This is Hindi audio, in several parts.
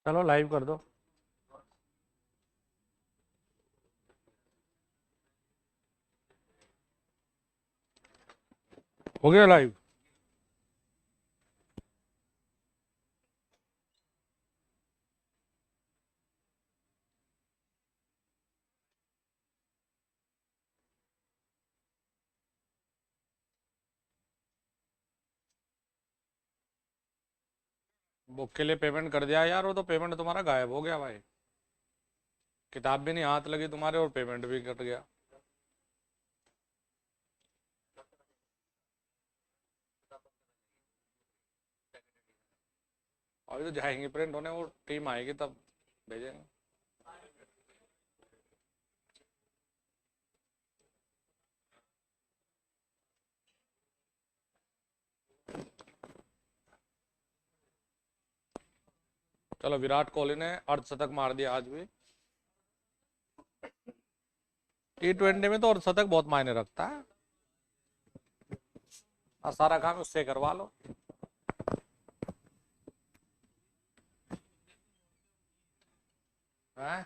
चलो लाइव कर दो। हो गया लाइव। बुक के लिए पेमेंट कर दिया यार, वो तो पेमेंट तुम्हारा गायब हो गया भाई। किताब भी नहीं हाथ लगी तुम्हारे और पेमेंट भी कट गया। अभी तो जाएंगे प्रिंट होने, वो टीम आएगी तब भेजेंगे। चलो, विराट कोहली ने अर्धशतक मार दिया आज भी। T20 में तो अर्धशतक बहुत मायने रखता है। और सारा काम उससे करवा लो। हैं?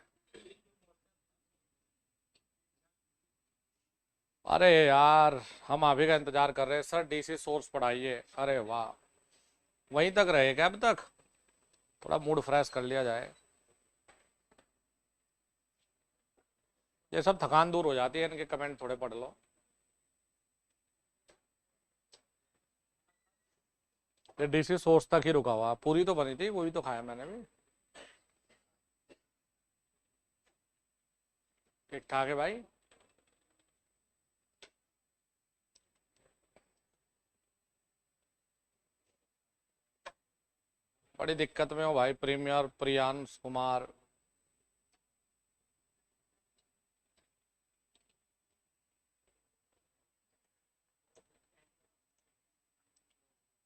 अरे यार, हम अभी का इंतजार कर रहे हैं सर, डीसी सोर्स पढ़ाइए। अरे वाह, वहीं तक रहे क्या अब तक? थोड़ा मूड फ्रेश कर लिया जाए। ये सब थकान दूर हो जाती है, इनके कमेंट थोड़े पढ़ लो। ये डीसी सोर्स तक ही रुका हुआ, पूरी तो बनी थी, वही तो खाया मैंने भी। ठीक ठाक है भाई। बड़ी दिक्कत में हो भाई, प्रीमियर प्रियांश कुमार।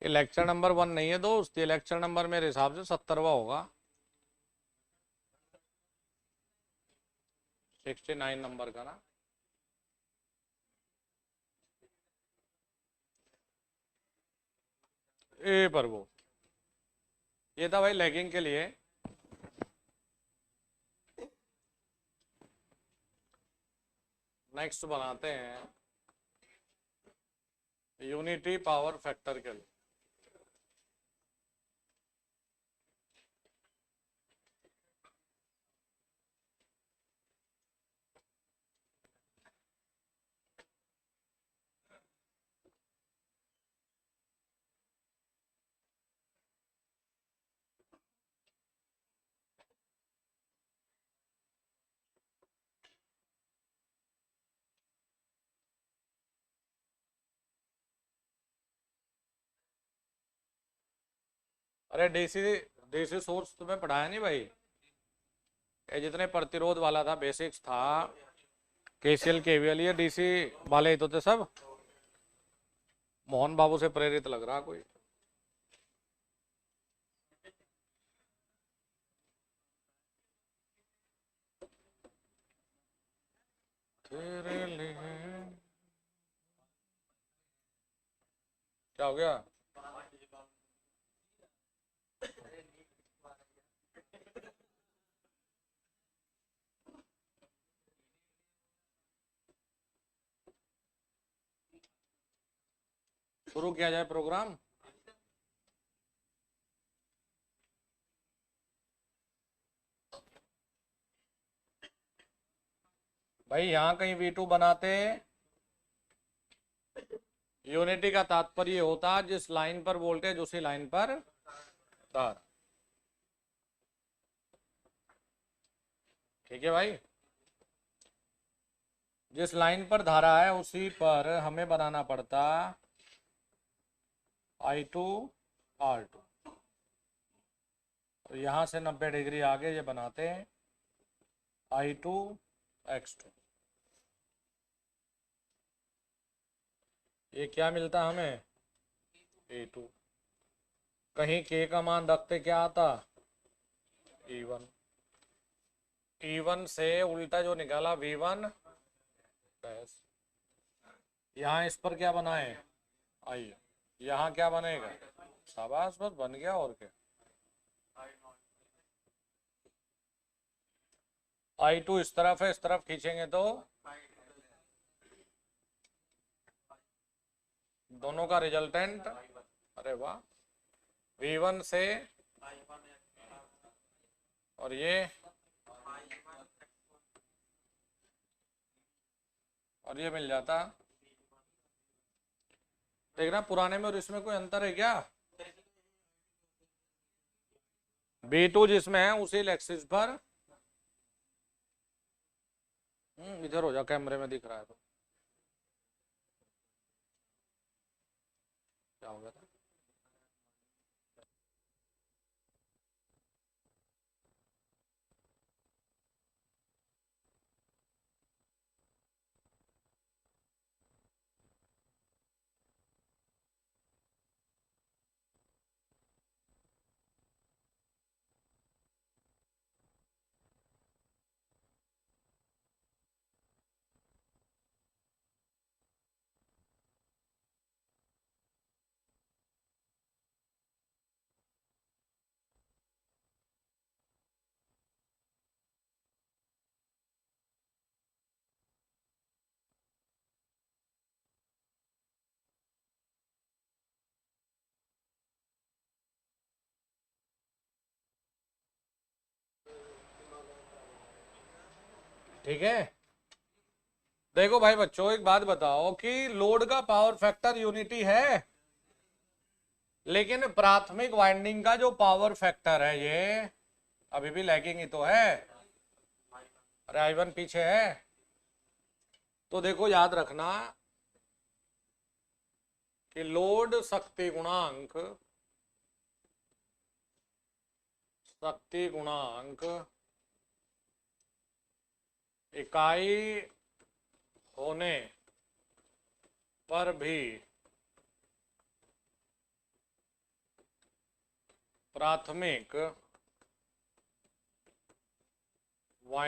ये लेक्चर नंबर 1 नहीं है दोस्त, ये लेक्चर नंबर मेरे हिसाब से 70वां होगा। 69 नंबर का ना। ए पर वो, ये था भाई लैगिंग के लिए। नेक्स्ट बनाते हैं यूनिटी पावर फैक्टर के लिए। अरे डीसी डीसी सोर्स तुम्हें पढ़ाया नहीं भाई? ये जितने प्रतिरोध वाला था, बेसिक्स था, केसीएल केवीएल, ये डीसी वाले ही तो थे सब। मोहन बाबू से प्रेरित लग रहा कोई। तेरे लिए। क्या हो गया? शुरू किया जाए प्रोग्राम। भाई यहाँ कहीं V2 बनाते। यूनिटी का तात्पर्य होता जिस लाइन पर वोल्टेज उसी लाइन पर तार। ठीक है भाई, जिस लाइन पर धारा है उसी पर हमें बनाना पड़ता I2 R2। तो यहां से 90 डिग्री आगे ये बनाते हैं I2 X2। ये क्या मिलता हमें? E2। कहीं K का मान रखते क्या आता? E1। E1 से उल्टा जो निकाला V1 डैश। यहाँ इस पर क्या बनाए? आइए, यहाँ क्या बनेगा? शाबाश, बस बन गया और क्या। I2 इस तरफ है, इस तरफ खींचेंगे तो दोनों का रिजल्टेंट, अरे वाह, V1 से और ये मिल जाता। देखना पुराने में और इसमें कोई अंतर है क्या? B2 जिसमें है उसी एक्सिस पर, इधर हो जा, कैमरे में दिख रहा है तो क्या हो गया था? ठीक है। देखो भाई बच्चों, एक बात बताओ कि लोड का पावर फैक्टर यूनिटी है, लेकिन प्राथमिक वाइंडिंग का जो पावर फैक्टर है ये अभी भी लैगिंग ही तो है। अरे I1 पीछे है। तो देखो याद रखना कि लोड शक्ति गुणांक इकाई होने पर भी प्राथमिक वाइंडिंग का शक्ति गुणांक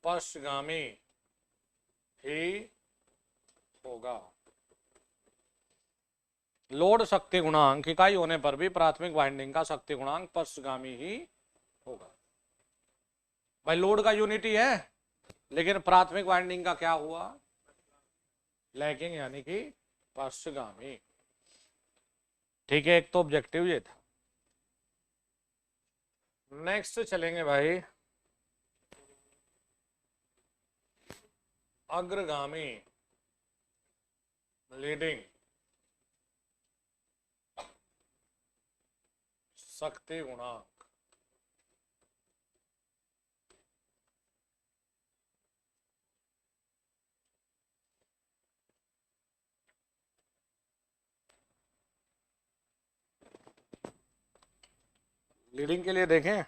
पश्चगामी ही होगा। लोड शक्ति गुणांक इकाई होने पर भी प्राथमिक वाइंडिंग का शक्ति गुणांक पश्चगामी ही होगा। भाई लोड का यूनिटी है, लेकिन प्राथमिक वाइंडिंग का क्या हुआ? लैगिंग, यानी कि पश्चगामी। ठीक है, एक तो ऑब्जेक्टिव ये था। नेक्स्ट चलेंगे भाई, अग्रगामी लीडिंग शक्ति गुणांक। लीडिंग के लिए देखें,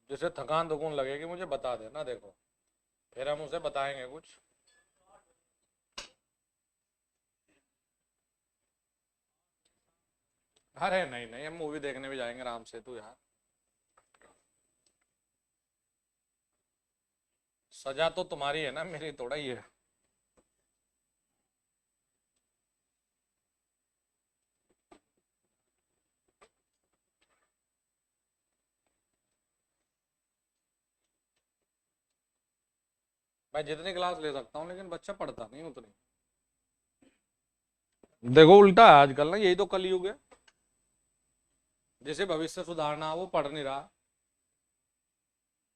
जिसे थकान दुकान लगेगी मुझे बता देना, देखो फिर हम उसे बताएंगे कुछ। अरे नहीं नहीं, हम मूवी देखने भी जाएंगे आराम से, तू यार। सजा तो तुम्हारी है ना, मेरी थोड़ा ही है। मैं जितनी क्लास ले सकता हूँ, लेकिन बच्चा पढ़ता नहीं उतनी। देखो उल्टा है आजकल ना, यही तो कलयुग है। जिसे भविष्य सुधारना वो पढ़ नहीं रहा।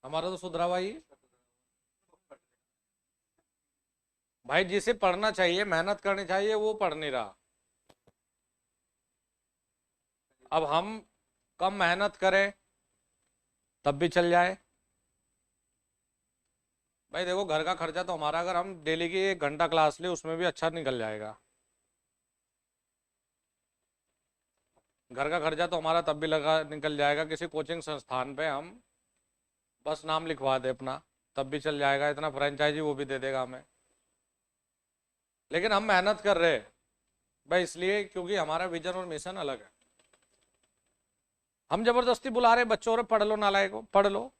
हमारा तो सुधरा भाई। भाई जिसे पढ़ना चाहिए, मेहनत करनी चाहिए, वो पढ़ नहीं रहा। अब हम कम मेहनत करें तब भी चल जाए। भाई देखो, घर का खर्चा तो हमारा, अगर हम डेली की 1 घंटा क्लास ले उसमें भी अच्छा निकल जाएगा। घर का खर्चा तो हमारा तब भी लगा निकल जाएगा, किसी कोचिंग संस्थान पे हम बस नाम लिखवा दे अपना, तब भी चल जाएगा। इतना फ्रेंचाइजी वो भी दे देगा हमें। लेकिन हम मेहनत कर रहे हैं भाई, इसलिए क्योंकि हमारा विजन और मिशन अलग है। हम जबरदस्ती बुला रहे बच्चों, और पढ़ लो नालायकों, पढ़ लो।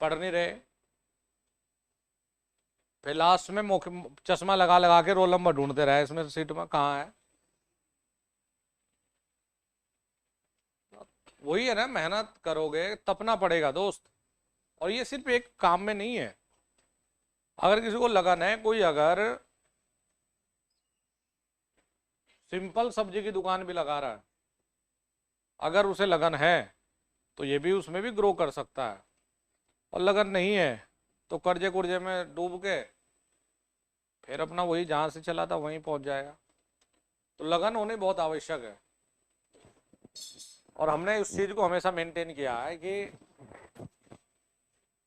पढ़ नहीं रहे, फिर लास्ट में चश्मा लगा लगा के रोल नंबर ढूंढते रहे इसमें सीट में कहाँ है। वही है ना, मेहनत करोगे तपना पड़ेगा दोस्त। और ये सिर्फ एक काम में नहीं है, अगर किसी को लगन है, कोई अगर सिंपल सब्जी की दुकान भी लगा रहा है, अगर उसे लगन है तो ये भी उसमें भी ग्रो कर सकता है। और लगन नहीं है तो कर्जे कुर्जे में डूब के फिर अपना वही जहां से चला था वहीं पहुंच जाएगा। तो लगन होनी बहुत आवश्यक है। और हमने उस चीज को हमेशा मेंटेन किया है कि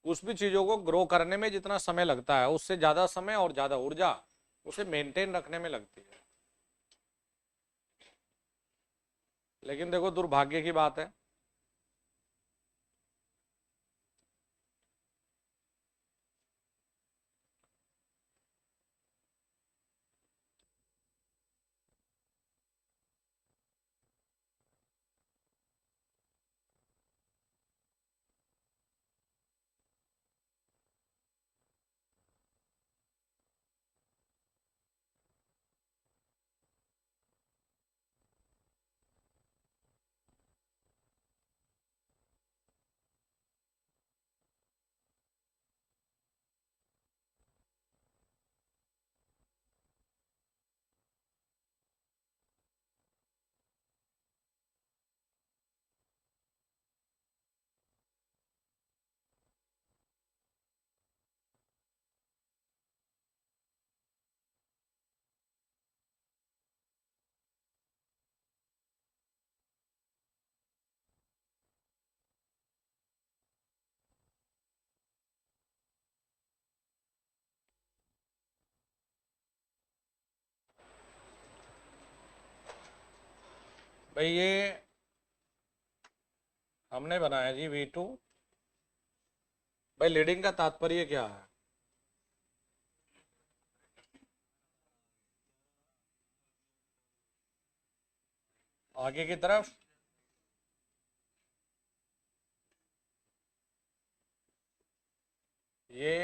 उस भी चीजों को ग्रो करने में जितना समय लगता है उससे ज्यादा समय और ज्यादा ऊर्जा उसे मेंटेन रखने में लगती है। लेकिन देखो दुर्भाग्य की बात है, भाई ये हमने बनाया जी V2। भाई लीडिंग का तात्पर्य क्या है? आगे की तरफ ये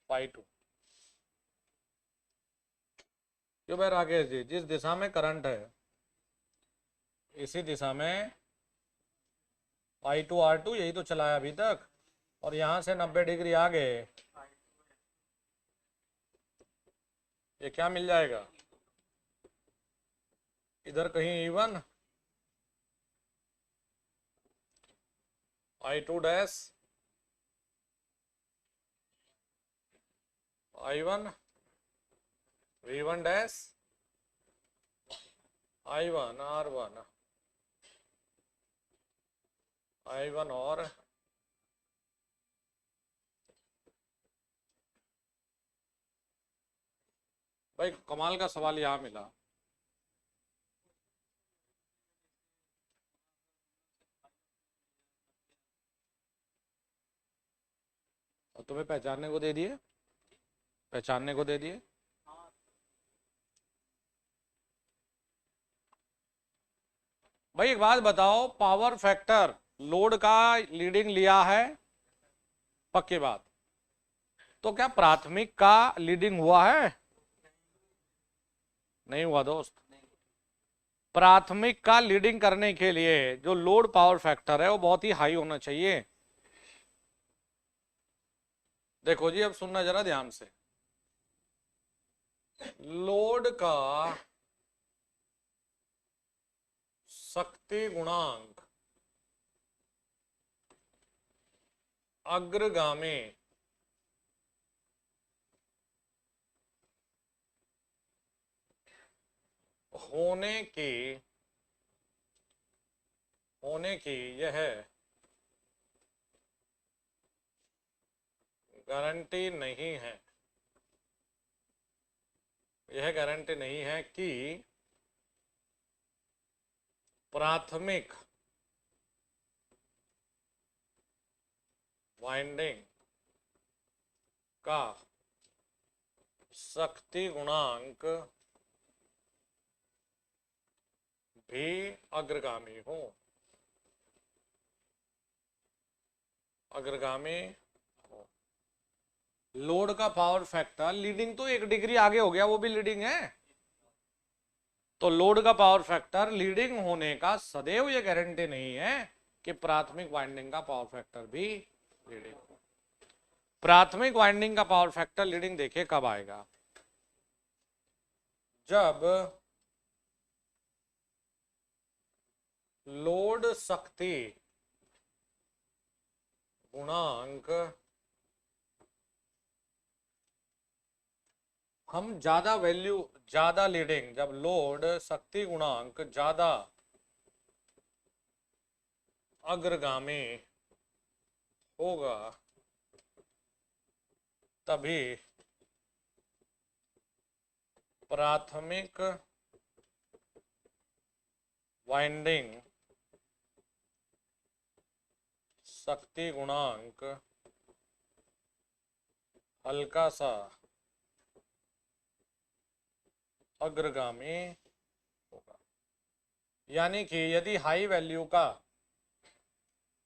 phi 2। क्यों भाई राकेश जी, जिस दिशा में करंट है इसी दिशा में phi 2 R2 यही तो चलाया अभी तक। और यहां से 90 डिग्री आगे ये क्या मिल जाएगा? इधर कहीं E1 I2 dash I1 V1 dash I1 R1 I1 और भाई कमाल का सवाल यहाँ मिला। और तुम्हें पहचानने को दे दिए, पहचानने को दे दिए। भाई एक बात बताओ, पावर फैक्टर लोड का लीडिंग लिया है, पक्की बात। तो क्या प्राथमिक का लीडिंग हुआ है? नहीं हुआ दोस्त। प्राथमिक का लीडिंग करने के लिए जो लोड पावर फैक्टर है वो बहुत ही हाई होना चाहिए। देखो जी अब सुनना जरा ध्यान से, लोड का शक्ति गुणांक अग्रगामी होने की यह गारंटी नहीं है, यह गारंटी नहीं है कि प्राथमिक वाइंडिंग का शक्ति गुणांक भी अग्रगामी हो। अग्रगामी लोड का पावर फैक्टर, लीडिंग तो 1 डिग्री आगे हो गया, वो भी लीडिंग है, तो लोड का पावर फैक्टर लीडिंग होने का सदैव ये गारंटी नहीं है कि प्राथमिक वाइंडिंग का पावर फैक्टर भी लीडिंग हो। प्राथमिक वाइंडिंग का पावर फैक्टर लीडिंग देखिए कब आएगा, जब लोड शक्ति गुणांक हम ज्यादा वैल्यू, ज्यादा लीडिंग, जब लोड शक्ति गुणांक ज्यादा अग्रगामी होगा तभी प्राथमिक वाइंडिंग शक्ति गुणांक हल्का सा अग्रगामी होगा। यानी कि यदि हाई वैल्यू का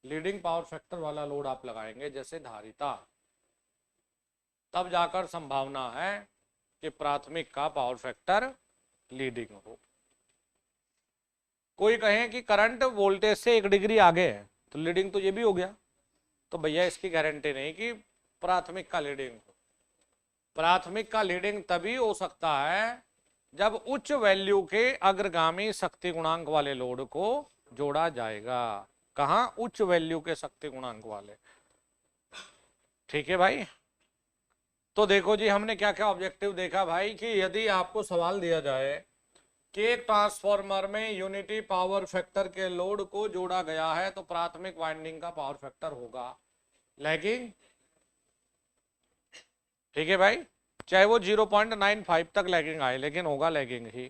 लीडिंग पावर फैक्टर वाला लोड आप लगाएंगे जैसे धारिता, तब जाकर संभावना है कि प्राथमिक का पावर फैक्टर लीडिंग हो। कोई कहे कि करंट वोल्टेज से 1 डिग्री आगे है तो लीडिंग तो ये भी हो गया, तो भैया इसकी गारंटी नहीं कि प्राथमिक का लीडिंग हो। प्राथमिक का लीडिंग तभी हो सकता है जब उच्च वैल्यू के अग्रगामी शक्ति गुणांक वाले लोड को जोड़ा जाएगा। कहां? उच्च वैल्यू के शक्ति गुणांक वाले। ठीक है भाई, तो देखो जी हमने क्या क्या ऑब्जेक्टिव देखा भाई, कि यदि आपको सवाल दिया जाए कि एक ट्रांसफार्मर में यूनिटी पावर फैक्टर के लोड को जोड़ा गया है तो प्राथमिक वाइंडिंग का पावर फैक्टर होगा लैगिंग। ठीक है भाई, चाहे वो 0.95 तक लैगिंग आए लेकिन होगा लैगिंग ही।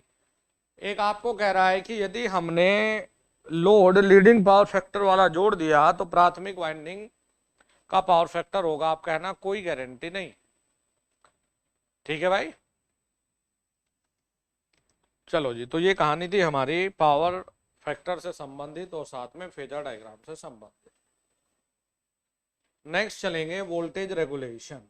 एक आपको कह रहा है कि यदि हमने लोड लीडिंग पावर फैक्टर वाला जोड़ दिया तो प्राथमिक वाइंडिंग का पावर फैक्टर होगा। आप कहना कोई गारंटी नहीं। ठीक है भाई, चलो जी, तो ये कहानी थी हमारी पावर फैक्टर से संबंधित और साथ में फेजर डायग्राम से संबंधित। नेक्स्ट चलेंगे वोल्टेज रेगुलेशन।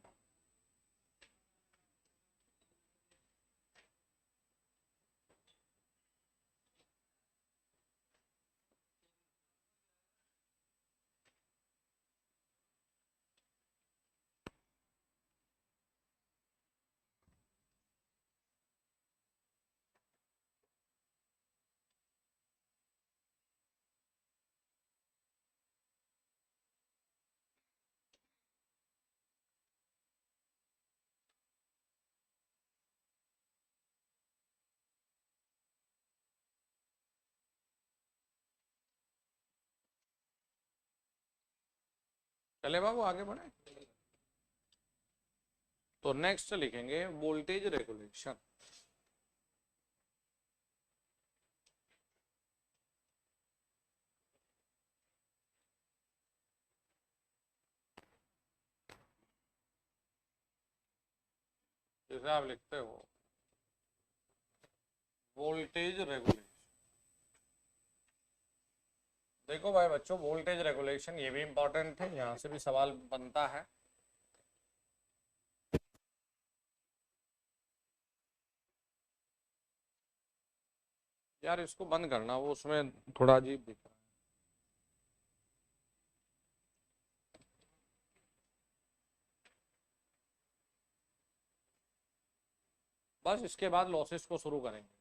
चले बाबू आगे बढ़े, तो नेक्स्ट लिखेंगे वोल्टेज रेगुलेशन। जैसे आप लिखते हो वोल्टेज रेगुलेशन। देखो भाई बच्चों, वोल्टेज रेगुलेशन ये भी इंपॉर्टेंट है, यहां से भी सवाल बनता है। यार इसको बंद करना, वो उसमें थोड़ा अजीब दिख रहा है। बस इसके बाद लॉसेस को शुरू करेंगे।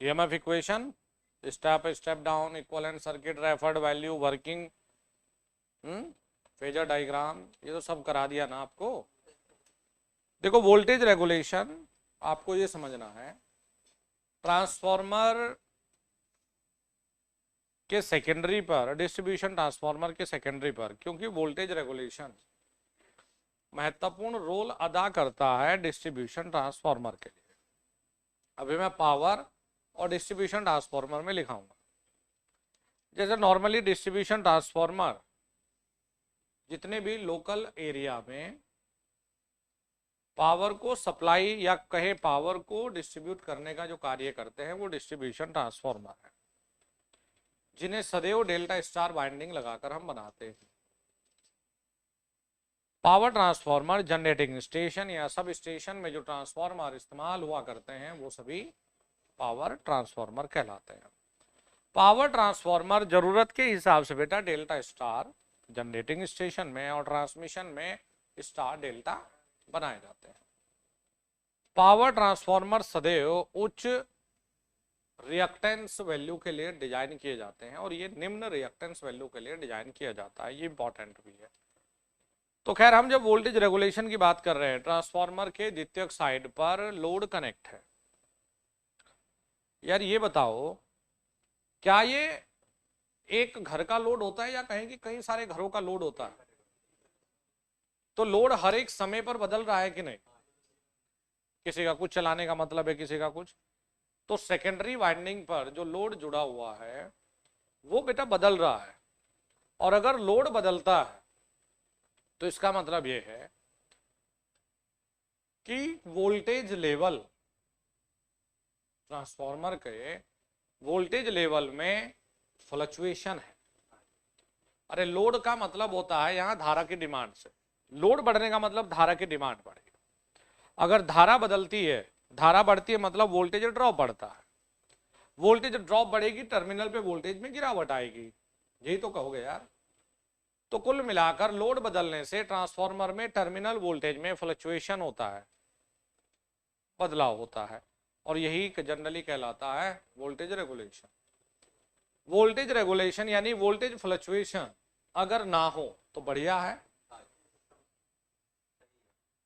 EMF equation, step down, equivalent circuit, referred value, working, phasor diagram, ये तो सब करा दिया ना आपको। देखो वोल्टेज रेगुलेशन आपको ये समझना है, ट्रांसफार्मर के सेकेंडरी पर, डिस्ट्रीब्यूशन ट्रांसफार्मर के सेकेंडरी पर, क्योंकि वोल्टेज रेगुलेशन महत्वपूर्ण रोल अदा करता है डिस्ट्रीब्यूशन ट्रांसफार्मर के लिए। अभी मैं पावर और डिस्ट्रीब्यूशन ट्रांसफार्मर में लिखाऊंगा। जैसे नॉर्मली डिस्ट्रीब्यूशन ट्रांसफार्मर जितने भी लोकल एरिया में पावर को सप्लाई या कहे पावर को डिस्ट्रीब्यूट करने का जो कार्य करते हैं वो डिस्ट्रीब्यूशन ट्रांसफार्मर है, जिन्हें सदैव डेल्टा स्टार वाइंडिंग लगाकर हम बनाते हैं। पावर ट्रांसफार्मर जनरेटिंग स्टेशन या सब स्टेशन में जो ट्रांसफार्मर इस्तेमाल हुआ करते हैं वो सभी पावर ट्रांसफार्मर कहलाते हैं। पावर ट्रांसफार्मर जरूरत के हिसाब से बेटा डेल्टा स्टार जनरेटिंग स्टेशन में और ट्रांसमिशन में स्टार डेल्टा बनाए जाते हैं। पावर ट्रांसफार्मर सदैव उच्च रिएक्टेंस वैल्यू के लिए डिजाइन किए जाते हैं और ये निम्न रिएक्टेंस वैल्यू के लिए डिजाइन किया जाता है, ये इंपॉर्टेंट भी है। तो खैर हम जब वोल्टेज रेगुलेशन की बात कर रहे हैं, ट्रांसफार्मर के द्वितीयक साइड पर लोड कनेक्ट है। यार ये बताओ, क्या ये एक घर का लोड होता है या कहें कि कई सारे घरों का लोड होता है? तो लोड हर एक समय पर बदल रहा है कि नहीं? किसी का कुछ चलाने का मतलब है, किसी का कुछ। तो सेकेंडरी वाइंडिंग पर जो लोड जुड़ा हुआ है वो बेटा बदल रहा है, और अगर लोड बदलता है तो इसका मतलब ये है कि वोल्टेज लेवल, ट्रांसफार्मर के वोल्टेज लेवल में फ्लक्चुएशन है। अरे लोड का मतलब होता है यहां धारा की डिमांड से, लोड बढ़ने का मतलब धारा की डिमांड बढ़ेगी। अगर धारा बदलती है, धारा बढ़ती है मतलब वोल्टेज ड्रॉप बढ़ता है, वोल्टेज ड्रॉप बढ़ेगी, टर्मिनल पे वोल्टेज में गिरावट आएगी, यही तो कहोगे यार। तो कुल मिलाकर लोड बदलने से ट्रांसफार्मर में टर्मिनल वोल्टेज में फ्लक्चुएशन होता है, बदलाव होता है, और यही जनरली कहलाता है वोल्टेज रेगुलेशन। वोल्टेज रेगुलेशन यानी वोल्टेज फ्लक्चुएशन अगर ना हो तो बढ़िया है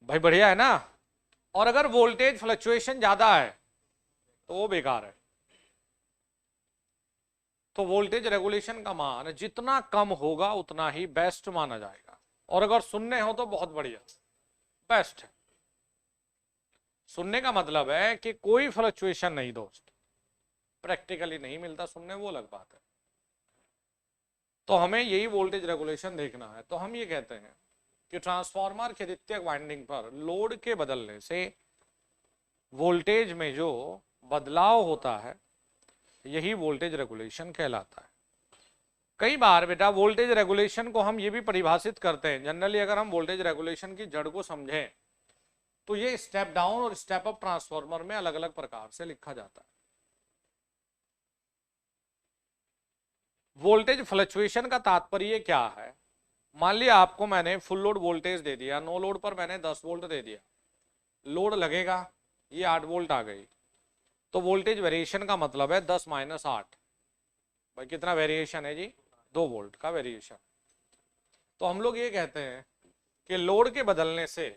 भाई, बढ़िया है ना। और अगर वोल्टेज फ्लक्चुएशन ज्यादा है तो वो बेकार है। तो वोल्टेज रेगुलेशन का मान जितना कम होगा उतना ही बेस्ट माना जाएगा, और अगर सुनने हो तो बहुत बढ़िया, बेस्ट है। सुनने का मतलब है कि कोई फ्लक्चुएशन नहीं दोस्त, प्रैक्टिकली नहीं मिलता सुनने, वो अलग बात है। तो हमें यही वोल्टेज रेगुलेशन देखना है। तो हम ये कहते हैं कि ट्रांसफार्मर के द्वितीयक वाइंडिंग पर लोड के बदलने से वोल्टेज में जो बदलाव होता है यही वोल्टेज रेगुलेशन कहलाता है। कई बार बेटा वोल्टेज रेगुलेशन को हम ये भी परिभाषित करते हैं, जनरली अगर हम वोल्टेज रेगुलेशन की जड़ को समझें तो ये स्टेप डाउन और स्टेप अप ट्रांसफार्मर में अलग अलग प्रकार से लिखा जाता है। वोल्टेज फ्लक्चुएशन का तात्पर्य क्या है? मान लिया आपको मैंने फुल लोड वोल्टेज दे दिया, नो लोड पर मैंने 10 वोल्ट दे दिया, लोड लगेगा, ये 8 वोल्ट आ गई, तो वोल्टेज वेरिएशन का मतलब है 10 - 8, भाई कितना वेरिएशन है जी? 2 वोल्ट का वेरिएशन। तो हम लोग ये कहते हैं कि लोड के बदलने से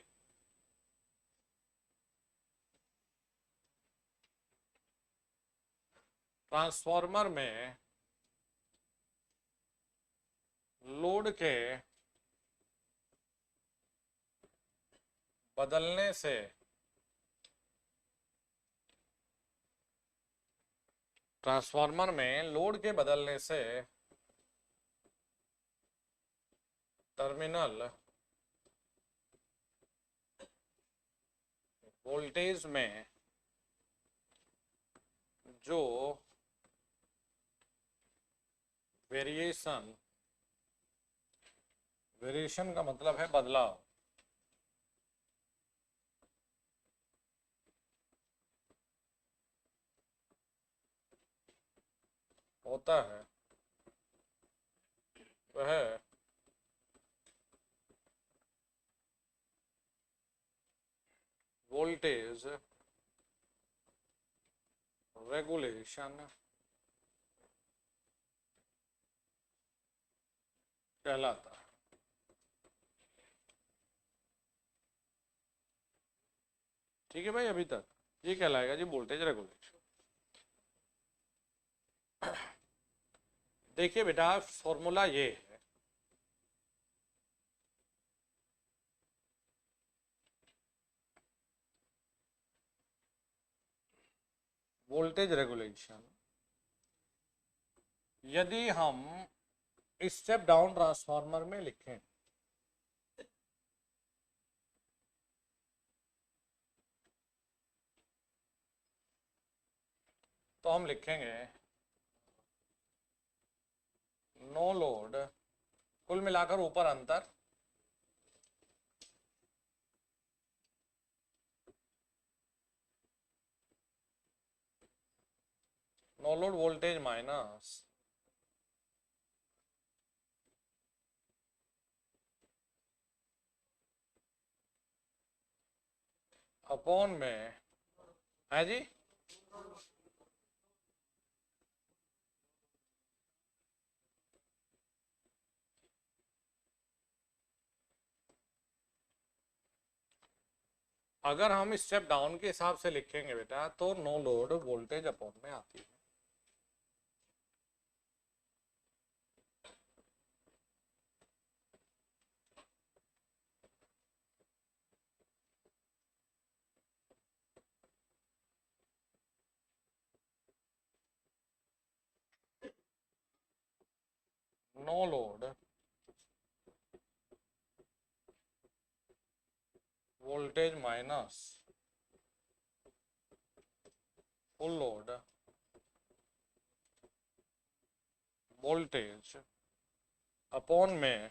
ट्रांसफार्मर में लोड के बदलने से ट्रांसफार्मर में लोड के बदलने से टर्मिनल वोल्टेज में जो वेरिएशन का मतलब है बदलाव, होता है वह वोल्टेज रेगुलेशन कहलाता है। ठीक है भाई, अभी तक ये कहलाएगा जी वोल्टेज रेगुलेशन। देखिए बेटा फॉर्मूला ये है, वोल्टेज रेगुलेशन यदि हम स्टेप डाउन ट्रांसफार्मर में लिखें तो हम लिखेंगे नो लोड, कुल मिलाकर ऊपर अंतर, no load voltage minus upon में है जी अगर हम स्टेप डाउन के हिसाब से लिखेंगे बेटा तो नो लोड वोल्टेज अपॉन में आती है। No load voltage minus full load voltage upon में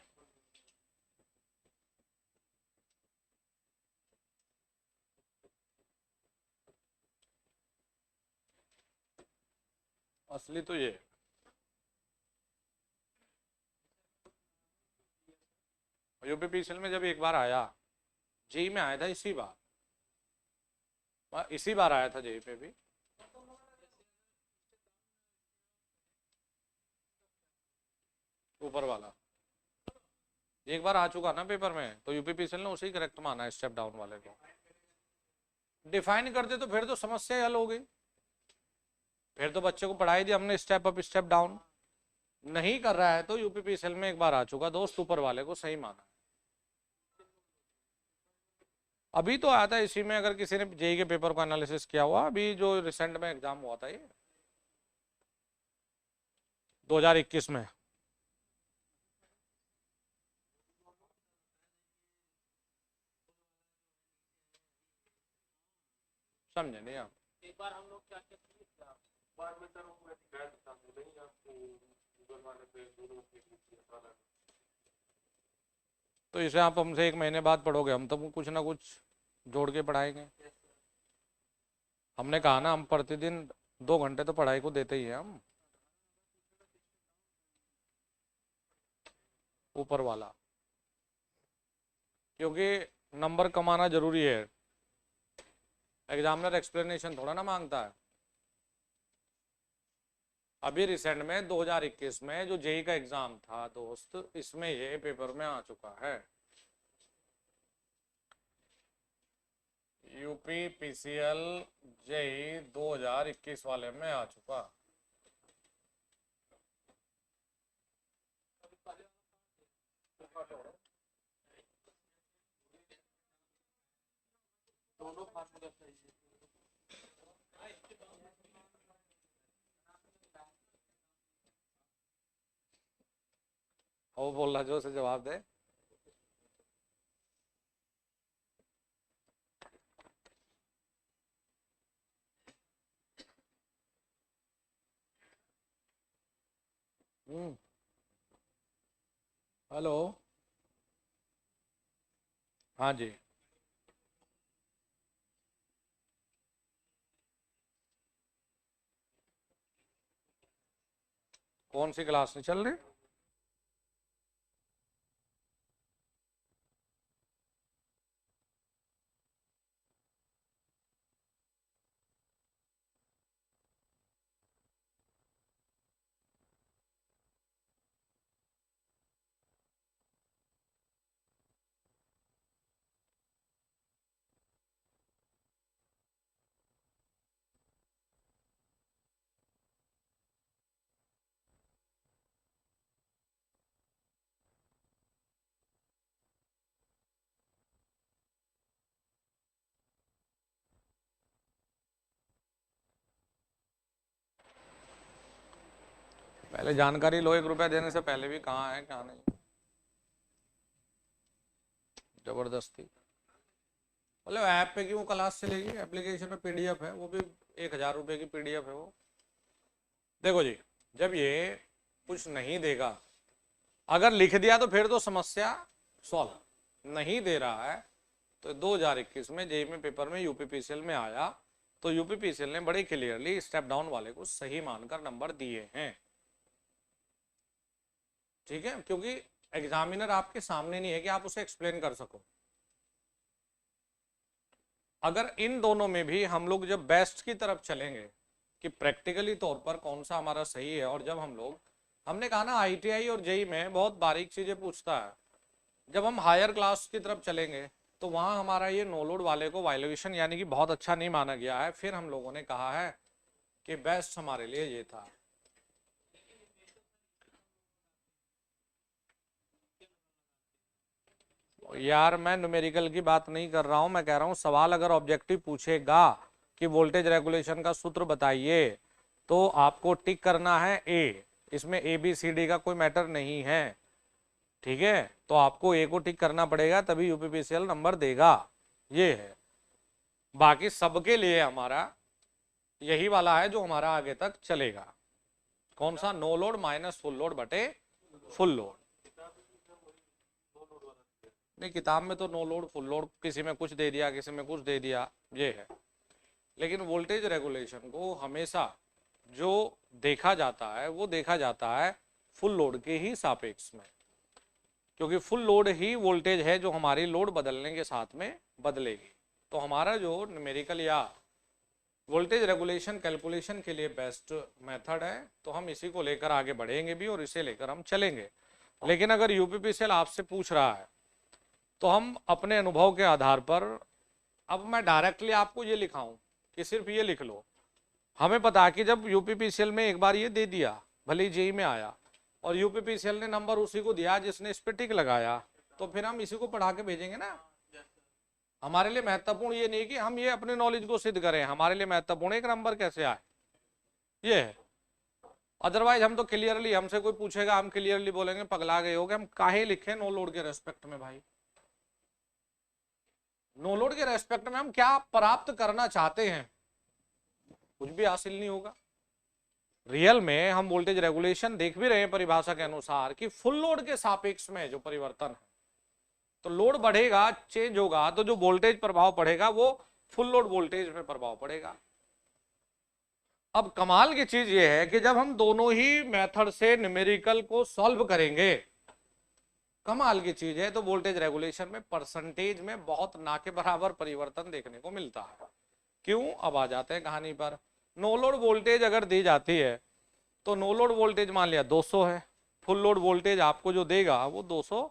असली तो ये यूपीपीसीएल में जब एक बार आया, जेई में आया था इसी बार आया था जेई पे भी। ऊपर वाला एक बार आ चुका ना पेपर में, तो यूपीपीसीएल ने उसे करेक्ट माना स्टेप डाउन वाले को। डिफाइन करते तो फिर तो समस्या हल हो गई, फिर तो बच्चे को पढ़ाई दी हमने स्टेप अप स्टेप डाउन। नहीं कर रहा है तो यूपीपीसीएल में एक बार आ चुका दोस्त, ऊपर वाले को सही माना। अभी तो आया था इसी में, अगर किसी ने जेई के पेपर को एनालिसिस किया हुआ, अभी जो रिसेंट में एग्जाम हुआ था ये 2021 में। समझे नहीं आप? एक बार हम लोग क्या कहते हैं बाद में सर वो गाइड था नहीं आपको गूगल वाले पे दोनों के लिए। तो इसे आप हमसे एक महीने बाद पढ़ोगे, हम तो कुछ ना कुछ जोड़ के पढ़ाएंगे। हमने कहा ना हम प्रतिदिन 2 घंटे तो पढ़ाई को देते ही हैं हम। ऊपर वाला क्योंकि नंबर कमाना जरूरी है, एग्जामिनर एक्सप्लेनेशन थोड़ा ना मांगता है। अभी रिसेंट में 2021 में जो जेई का एग्जाम था दोस्त, इसमें ये पेपर में आ चुका है। यूपी पीसीएल जेई 2021 वाले में आ चुका। दोनों फार्मूला सही है। वो बोल रहा जो से जवाब दे। हेलो, हाँ जी। कौन सी क्लास नहीं चल रही? पहले जानकारी लो, 1 रुपया देने से पहले भी कहाँ है कहाँ नहीं, जबरदस्ती। मतलब ऐप पे क्यों क्लास चलेगी? एप्लीकेशन में पीडीएफ है, वो भी 1000 रुपये की पीडीएफ है वो। देखो जी, जब ये कुछ नहीं देगा, अगर लिख दिया तो फिर तो समस्या सॉल्व, नहीं दे रहा है तो 2021 में जेईई में पेपर में यूपीपीसीएल में आया तो यूपीपीसीएल ने बड़े क्लियरली स्टेप डाउन वाले को सही मानकर नंबर दिए हैं। ठीक है, क्योंकि एग्जामिनर आपके सामने नहीं है कि आप उसे एक्सप्लेन कर सको। अगर इन दोनों में भी हम लोग जब बेस्ट की तरफ चलेंगे कि प्रैक्टिकली तौर पर कौन सा हमारा सही है, और जब हम लोग, हमने कहा ना आईटीआई और जेईई में बहुत बारीक चीजें पूछता है, जब हम हायर क्लास की तरफ चलेंगे तो वहां हमारा ये नो लोड वाले को वायलेशन यानी कि बहुत अच्छा नहीं माना गया है। फिर हम लोगों ने कहा है कि बेस्ट हमारे लिए ये था। यार मैं न्यूमेरिकल की बात नहीं कर रहा हूं, मैं कह रहा हूं सवाल अगर ऑब्जेक्टिव पूछेगा कि वोल्टेज रेगुलेशन का सूत्र बताइए तो आपको टिक करना है ए, इसमें ए बी सी डी का कोई मैटर नहीं है। ठीक है, तो आपको ए को टिक करना पड़ेगा तभी यूपीपीसीएल नंबर देगा, ये है। बाकी सबके लिए हमारा यही वाला है जो हमारा आगे तक चलेगा। कौन सा? No load minus full load बटे फुल लोड। नहीं, किताब में तो नो लोड फुल लोड किसी में कुछ दे दिया किसी में कुछ दे दिया, ये है। लेकिन वोल्टेज रेगुलेशन को हमेशा जो देखा जाता है वो देखा जाता है फुल लोड के ही सापेक्ष में, क्योंकि फुल लोड ही वोल्टेज है जो हमारी लोड बदलने के साथ में बदलेगी। तो हमारा जो न्यूमेरिकल या वोल्टेज रेगुलेशन कैलकुलेशन के लिए बेस्ट मेथड है, तो हम इसी को लेकर आगे बढ़ेंगे भी और इसे लेकर हम चलेंगे। लेकिन अगर यूपीपीसीएल आपसे पूछ रहा है तो हम अपने अनुभव के आधार पर, अब मैं डायरेक्टली आपको ये लिखाऊं कि सिर्फ ये लिख लो, हमें पता है कि जब यूपीपीसीएल में एक बार ये दे दिया, भले ही जेईई में आया और यूपीपीसीएल ने नंबर उसी को दिया जिसने इस पे टिक लगाया, तो फिर हम इसी को पढ़ा के भेजेंगे ना। हमारे लिए महत्वपूर्ण ये नहीं कि हम ये अपने नॉलेज को सिद्ध करें, हमारे लिए महत्वपूर्ण एक नंबर कैसे आए, ये है। अदरवाइज हम तो क्लियरली, हमसे कोई पूछेगा हम क्लियरली बोलेंगे पगला गए हो गए, हम काहे लिखे नो लोड के रेस्पेक्ट में भाई? नो लोड के रेस्पेक्ट में हम क्या प्राप्त करना चाहते हैं? कुछ भी हासिल नहीं होगा। रियल में हम वोल्टेज रेगुलेशन देख भी रहे हैं परिभाषा के अनुसार कि फुल लोड के सापेक्ष में जो परिवर्तन है, तो लोड बढ़ेगा चेंज होगा तो जो वोल्टेज प्रभाव पड़ेगा वो फुल लोड वोल्टेज में प्रभाव पड़ेगा। अब कमाल की चीज ये है कि जब हम दोनों ही मेथड से न्यूमेरिकल को सॉल्व करेंगे, कमाल की चीज है, तो वोल्टेज रेगुलेशन में परसेंटेज में बहुत ना के बराबर परिवर्तन देखने को मिलता है। क्यों? अब आ जाते हैं कहानी पर। नो लोड वोल्टेज अगर दी जाती है तो नो लोड वोल्टेज मान लिया 200 है, फुल लोड वोल्टेज आपको जो देगा वो 200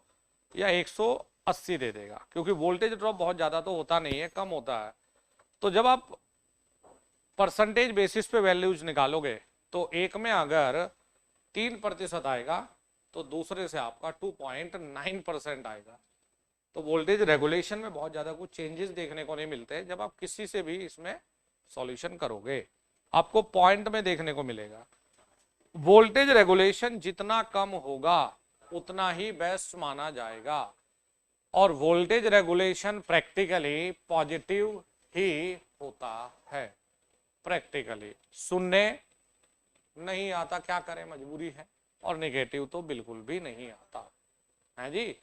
या 180 दे देगा, क्योंकि वोल्टेज ड्रॉप बहुत ज्यादा तो होता नहीं है, कम होता है। तो जब आप परसेंटेज बेसिस पे वैल्यूज निकालोगे तो एक में अगर 3% आएगा तो दूसरे से आपका 2.9% आएगा। तो वोल्टेज रेगुलेशन में बहुत ज्यादा कुछ चेंजेस देखने को नहीं मिलते। जब आप किसी से भी इसमें सॉल्यूशन करोगे आपको पॉइंट में देखने को मिलेगा। वोल्टेज रेगुलेशन जितना कम होगा उतना ही बेस्ट माना जाएगा, और वोल्टेज रेगुलेशन प्रैक्टिकली पॉजिटिव ही होता है। प्रैक्टिकली सुनने नहीं आता, क्या करें, मजबूरी है। और नेगेटिव तो बिल्कुल भी नहीं आता है जी।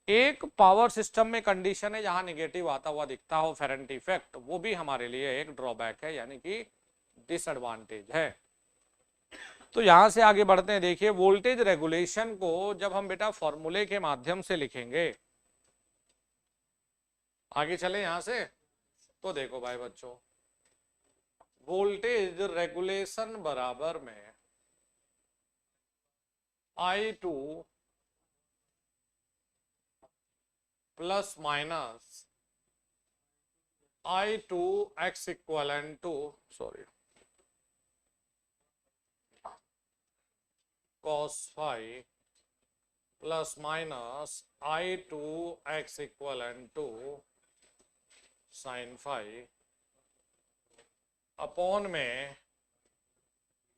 एक पावर सिस्टम में कंडीशन है जहां नेगेटिव आता हुआ दिखता हो, फेरेंट इफेक्ट, वो भी हमारे लिए एक ड्रॉबैक है, यानी कि डिसएडवांटेज है। तो यहां से आगे बढ़ते हैं। देखिए वोल्टेज रेगुलेशन को जब हम बेटा फॉर्मूले के माध्यम से लिखेंगे, आगे चले यहां से, तो देखो भाई बच्चों, वोल्टेज रेगुलेशन बराबर में I2 plus minus I2 x equivalent to cos phi plus minus I2 x equivalent to sin phi upon में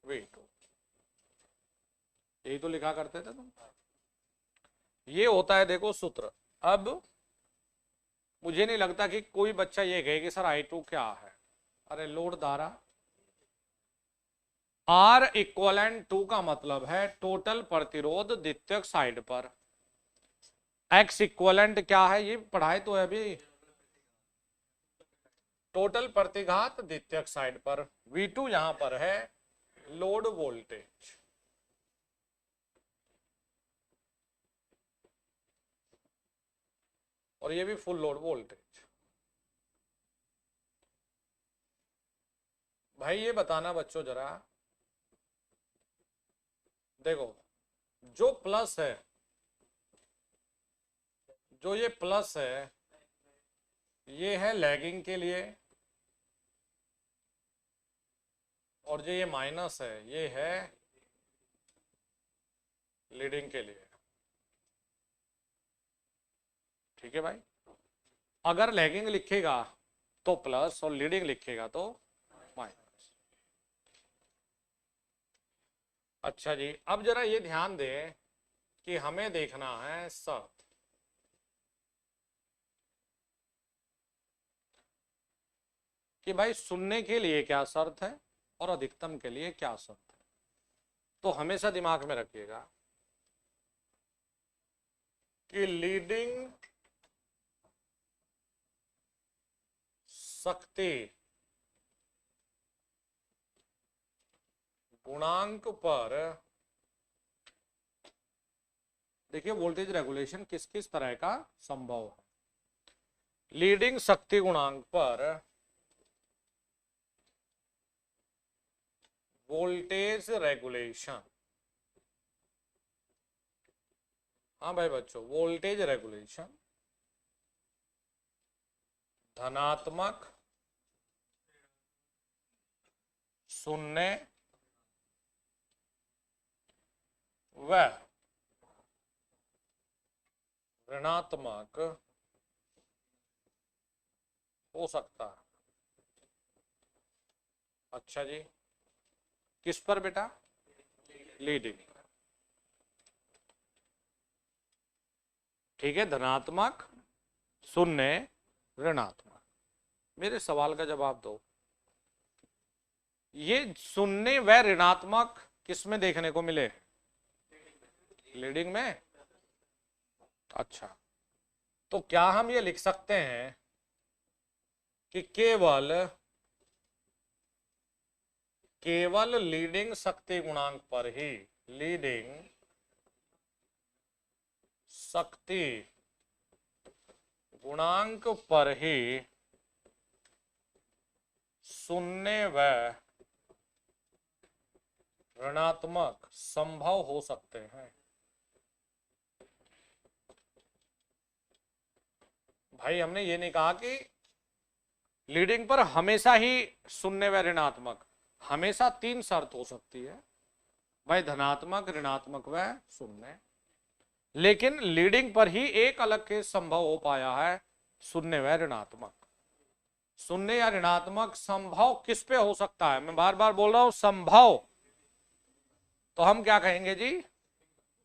V2। यही तो लिखा करते थे तुम। ये होता है देखो सूत्र। अब मुझे नहीं लगता कि कोई बच्चा ये कहे कि सर I2 क्या है। अरे लोड धारा, आर इक्वलेंट टू का मतलब है टोटल प्रतिरोध द्वितीयक साइड पर। एक्स इक्वलेंट क्या है, ये पढ़ाई तो है अभी। टोटल प्रतिघात द्वितीयक साइड पर। V2 यहां पर है लोड वोल्टेज। और ये भी फुल लोड वोल्टेज। भाई ये बताना बच्चों जरा, देखो जो प्लस है, जो ये प्लस है ये है लैगिंग के लिए, और जो ये माइनस है ये है लीडिंग के लिए। ठीक है भाई, अगर लैगिंग लिखेगा तो प्लस और लीडिंग लिखेगा तो माइनस। अच्छा जी, अब जरा ये ध्यान दें कि हमें देखना है शर्त। कि भाई सुनने के लिए क्या शर्त है और अधिकतम के लिए क्या शर्त है। तो हमेशा दिमाग में रखिएगा कि लीडिंग शक्ति गुणांक पर, देखिए वोल्टेज रेगुलेशन किस किस तरह का संभव है। लीडिंग शक्ति गुणांक पर वोल्टेज रेगुलेशन, हाँ भाई बच्चों, वोल्टेज रेगुलेशन धनात्मक, शून्य व ऋणात्मक हो सकता है। अच्छा जी, किस पर बेटा? लीडिंग। ठीक है, धनात्मक, शून्य, ऋणात्मक। मेरे सवाल का जवाब दो, ये शून्य व ऋणात्मक किस में देखने को मिले? लीडिंग में। अच्छा, तो क्या हम ये लिख सकते हैं कि केवल लीडिंग शक्ति गुणांक पर ही, लीडिंग शक्ति गुणांक पर ही शून्य व ऋणात्मक संभव हो सकते हैं? भाई हमने ये नहीं कहा कि लीडिंग पर हमेशा ही शून्य व ऋणात्मक, हमेशा तीन शर्त हो सकती है भाई, धनात्मक, ऋणात्मक व शून्य। लेकिन लीडिंग पर ही एक अलग केस संभव हो पाया है, शून्य व ऋणात्मक। शून्य या ऋणात्मक संभव किस पे हो सकता है? मैं बार बार बोल रहा हूं संभव, तो हम क्या कहेंगे जी?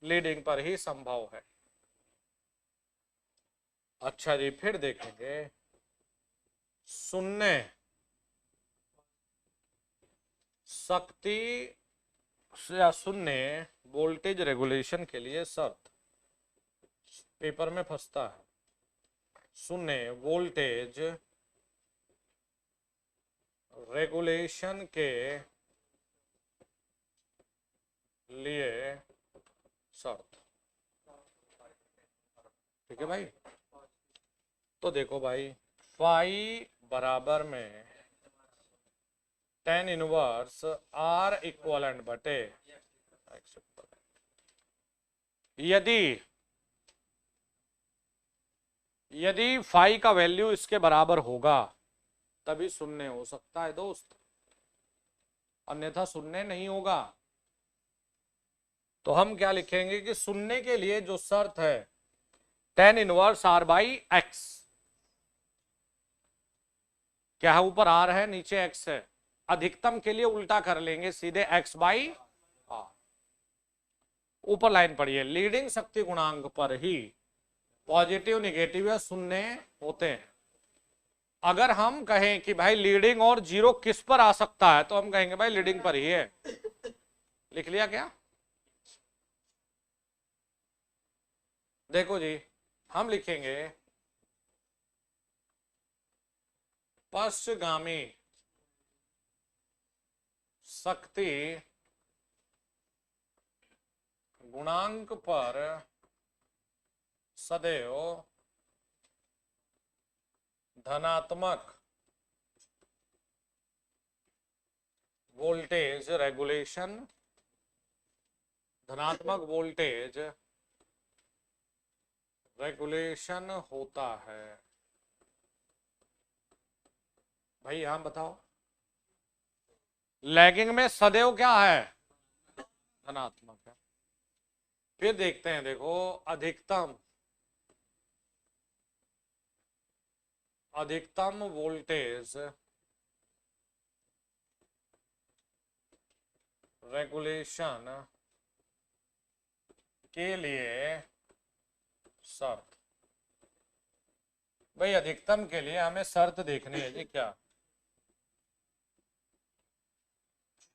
लीडिंग पर ही संभव है। अच्छा जी, फिर देखेंगे शून्य शक्ति या शून्य वोल्टेज रेगुलेशन के लिए शर्त, पेपर में फंसता है। शून्य वोल्टेज रेगुलेशन के लिए शर्त। ठीक है भाई, तो देखो भाई, फाई बराबर में tan इनवर्स आर इक्वलेंट बटे x। यदि फाई का वैल्यू इसके बराबर होगा तभी शून्य हो सकता है दोस्त, अन्यथा शून्य नहीं होगा। तो हम क्या लिखेंगे कि शून्य के लिए जो शर्त है tan inverse R by X, क्या है? ऊपर आर है, नीचे एक्स है। अधिकतम के लिए उल्टा कर लेंगे सीधे, एक्स बाई आर। ऊपर लाइन पढ़िए, लीडिंग शक्ति गुणांक पर ही पॉजिटिव, निगेटिव या शून्य होते हैं। अगर हम कहें कि भाई लीडिंग और जीरो किस पर आ सकता है, तो हम कहेंगे भाई लीडिंग पर ही है। लिख लिया क्या? देखो जी, हम लिखेंगे पश्चगामी शक्ति गुणांक पर सदैव धनात्मक वोल्टेज रेगुलेशन, धनात्मक वोल्टेज रेगुलेशन होता है। भाई यहां बताओ, लैगिंग में सदैव क्या है? धनात्मक है। फिर देखते हैं, देखो अधिकतम वोल्टेज रेगुलेशन के लिए शर्त। भाई अधिकतम के लिए हमें शर्त देखनी है जी, क्या?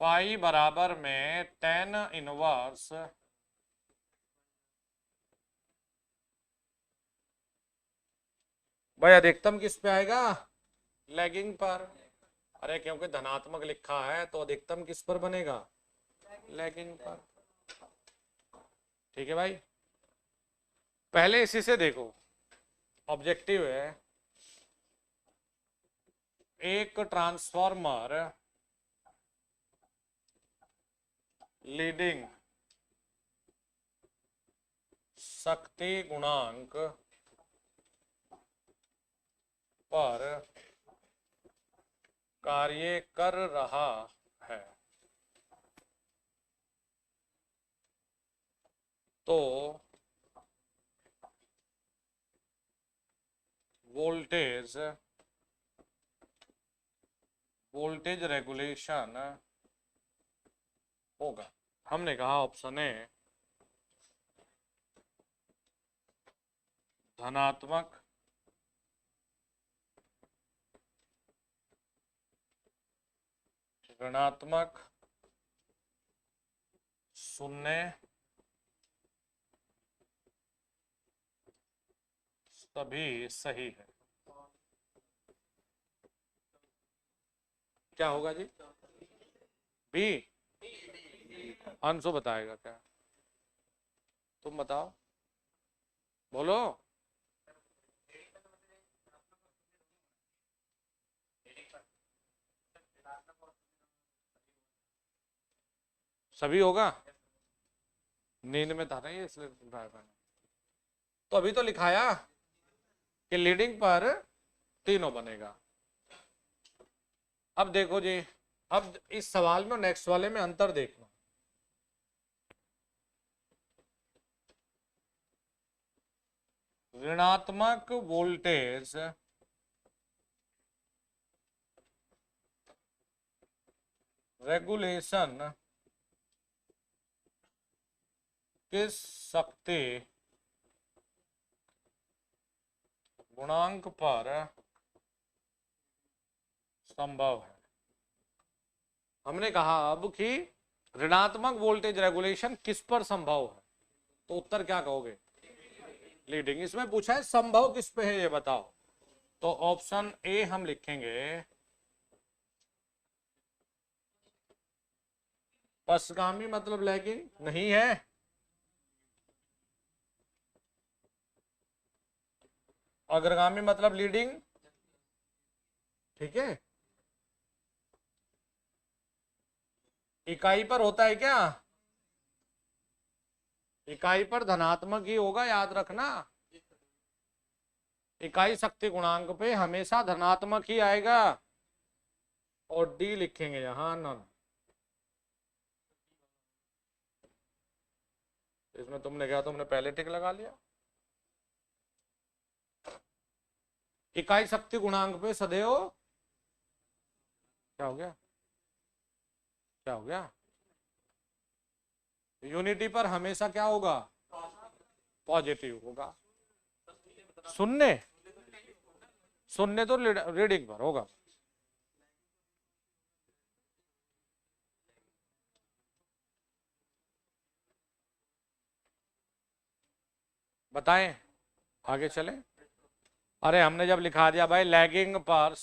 फाई बराबर में tan इनवर्स भाई अधिकतम किस पे आएगा? लैगिंग पर। अरे क्योंकि धनात्मक लिखा है तो अधिकतम किस पर बनेगा? लैगिंग पर। ठीक है भाई, पहले इसी से देखो। ऑब्जेक्टिव है एक ट्रांसफार्मर लीडिंग शक्ति गुणांक पर कार्य कर रहा है, तो वोल्टेज रेगुलेशन होगा। हमने कहा ऑप्शन ए धनात्मक ऋणात्मक शून्य सभी सही है। क्या होगा जी? बी। अंशु बताएगा क्या? तुम बताओ, बोलो। सभी होगा, नींद में था ना ये, इसलिए तो अभी तो लिखाया कि लीडिंग पर तीनों बनेगा। अब देखो जी, अब इस सवाल में नेक्स्ट वाले में अंतर देखना। ऋणात्मक वोल्टेज रेगुलेशन किस शक्ति गुणांक पर संभव है? हमने कहा अब कि ऋणात्मक वोल्टेज रेगुलेशन किस पर संभव है, तो उत्तर क्या कहोगे? लीडिंग। इसमें पूछा है संभव किस पे है ये बताओ, तो ऑप्शन ए हम लिखेंगे पश्चगामी मतलब लैगिंग नहीं है, अग्रगामी मतलब लीडिंग। ठीक है, इकाई पर होता है क्या? इकाई पर धनात्मक ही होगा, याद रखना। इकाई शक्ति गुणांक पे हमेशा धनात्मक ही आएगा। और डी लिखेंगे यहां नन। इसमें तुमने क्या, तुमने पहले टिक लगा लिया। इकाई शक्ति गुणांक पे सदैव क्या हो गया? क्या हो गया? यूनिटी पर हमेशा क्या होगा? पॉजिटिव होगा। शून्य शून्य तो रीडिंग पर होगा। बताएं, आगे चले। अरे हमने जब लिखा दिया भाई लैगिंग पर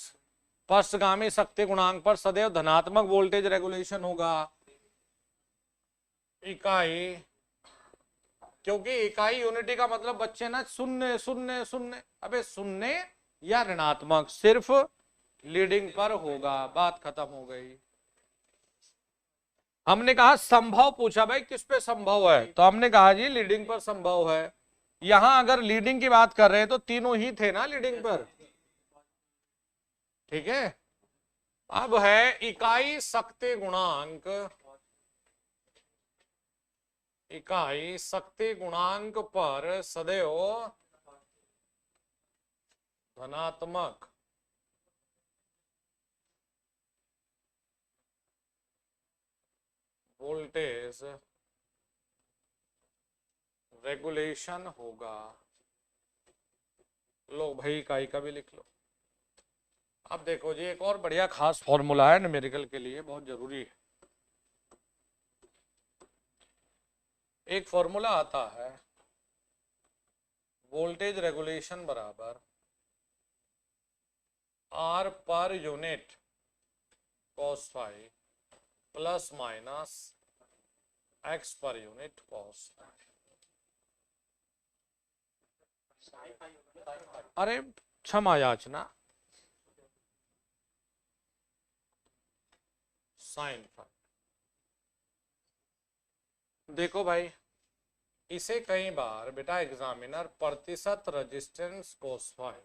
पश्चगामी शक्ति गुणांक पर सदैव धनात्मक वोल्टेज रेगुलेशन होगा। इकाई, क्योंकि इकाई यूनिटी का मतलब बच्चे ना शून्य शून्य शून्य, अबे शून्य या ऋणात्मक, सिर्फ लीडिंग पर होगा, बात खत्म हो गई। हमने कहा संभव पूछा भाई किस पे संभव है, तो हमने कहा जी लीडिंग पर संभव है। यहां अगर लीडिंग की बात कर रहे हैं तो तीनों ही थे ना लीडिंग पर, ठीक है। अब है इकाई शक्ति गुणांक, इकाई शक्ति गुणांक पर सदैव धनात्मक वोल्टेज रेगुलेशन होगा। लो भाई इकाई का भी लिख लो। अब देखो जी एक और बढ़िया खास फॉर्मूला है न्यूमेरिकल के लिए, बहुत जरूरी है। एक फॉर्मूला आता है वोल्टेज रेगुलेशन बराबर R per unit cos phi plus minus X per unit cos. अरे क्षमा याचना, साइन फाई। देखो भाई इसे कई बार बेटा एग्जामिनर प्रतिशत रेजिस्टेंस कोस फाई,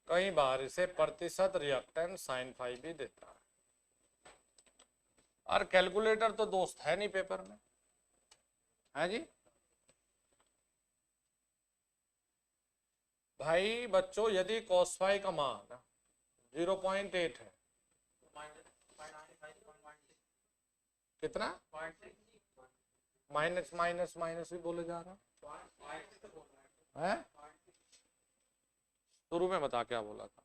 कई बार इसे प्रतिशत रिएक्टेंस साइन फाई भी देता है। और कैलकुलेटर तो दोस्त है नहीं पेपर में, है जी भाई। बच्चों यदि कॉस फाई का मान 0.8 है, कितना माइनस माइनस माइनस भी बोले जा रहा है, शुरू में बता क्या बोला था,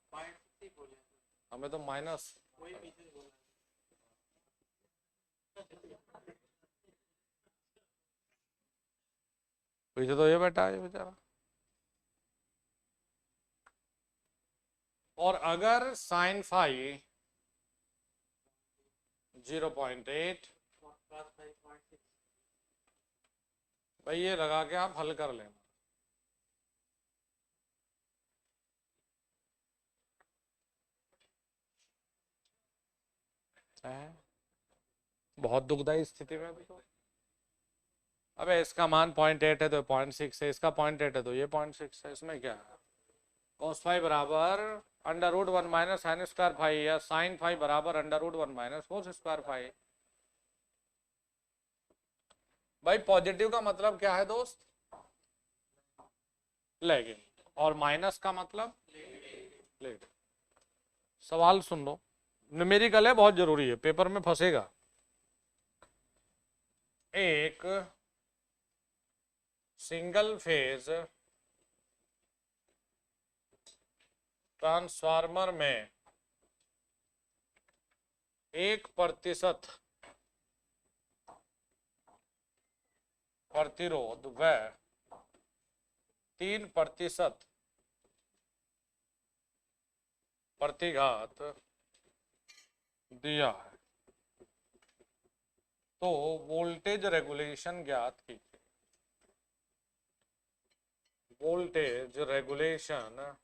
हमें तो माइनस। पीछे तो ये बैठा है बेचारा। और अगर साइन फाई 0.8, भाई ये लगा के आप हल कर लेना। बहुत दुखदाई स्थिति में तो। अबे इसका मान 0.8 है तो 0.6 है, इसका 0.8 है तो ये 0.6 है, इसमें क्या है। cos फाई बराबर under root 1 minus sine square phi या साइन फाई बराबर under root 1 minus cos square phi. भाई पॉजिटिव का मतलब क्या है दोस्त, लैगिंग, और माइनस का मतलब लीडिंग। सवाल सुन लो, न्यूमेरिकल है, बहुत जरूरी है, पेपर में फंसेगा। एक सिंगल फेज ट्रांसफार्मर में 1% प्रतिरोध व 3% प्रतिघात दिया है, तो वोल्टेज रेगुलेशन ज्ञात कीजिए। वोल्टेज रेगुलेशन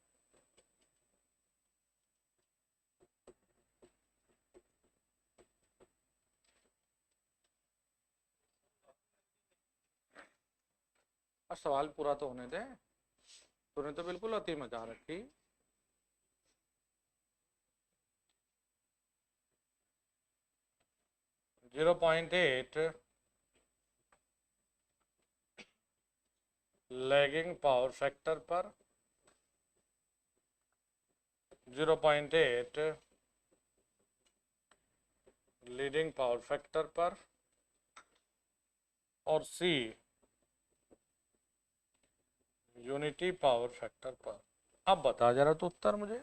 सवाल पूरा तो होने दे, तूने तो बिल्कुल अति मचा रखी। जीरो 0.8 लैगिंग पावर फैक्टर पर, 0.8 लीडिंग पावर फैक्टर पर, और सी यूनिटी पावर फैक्टर पर। अब बता जरा तो उत्तर मुझे।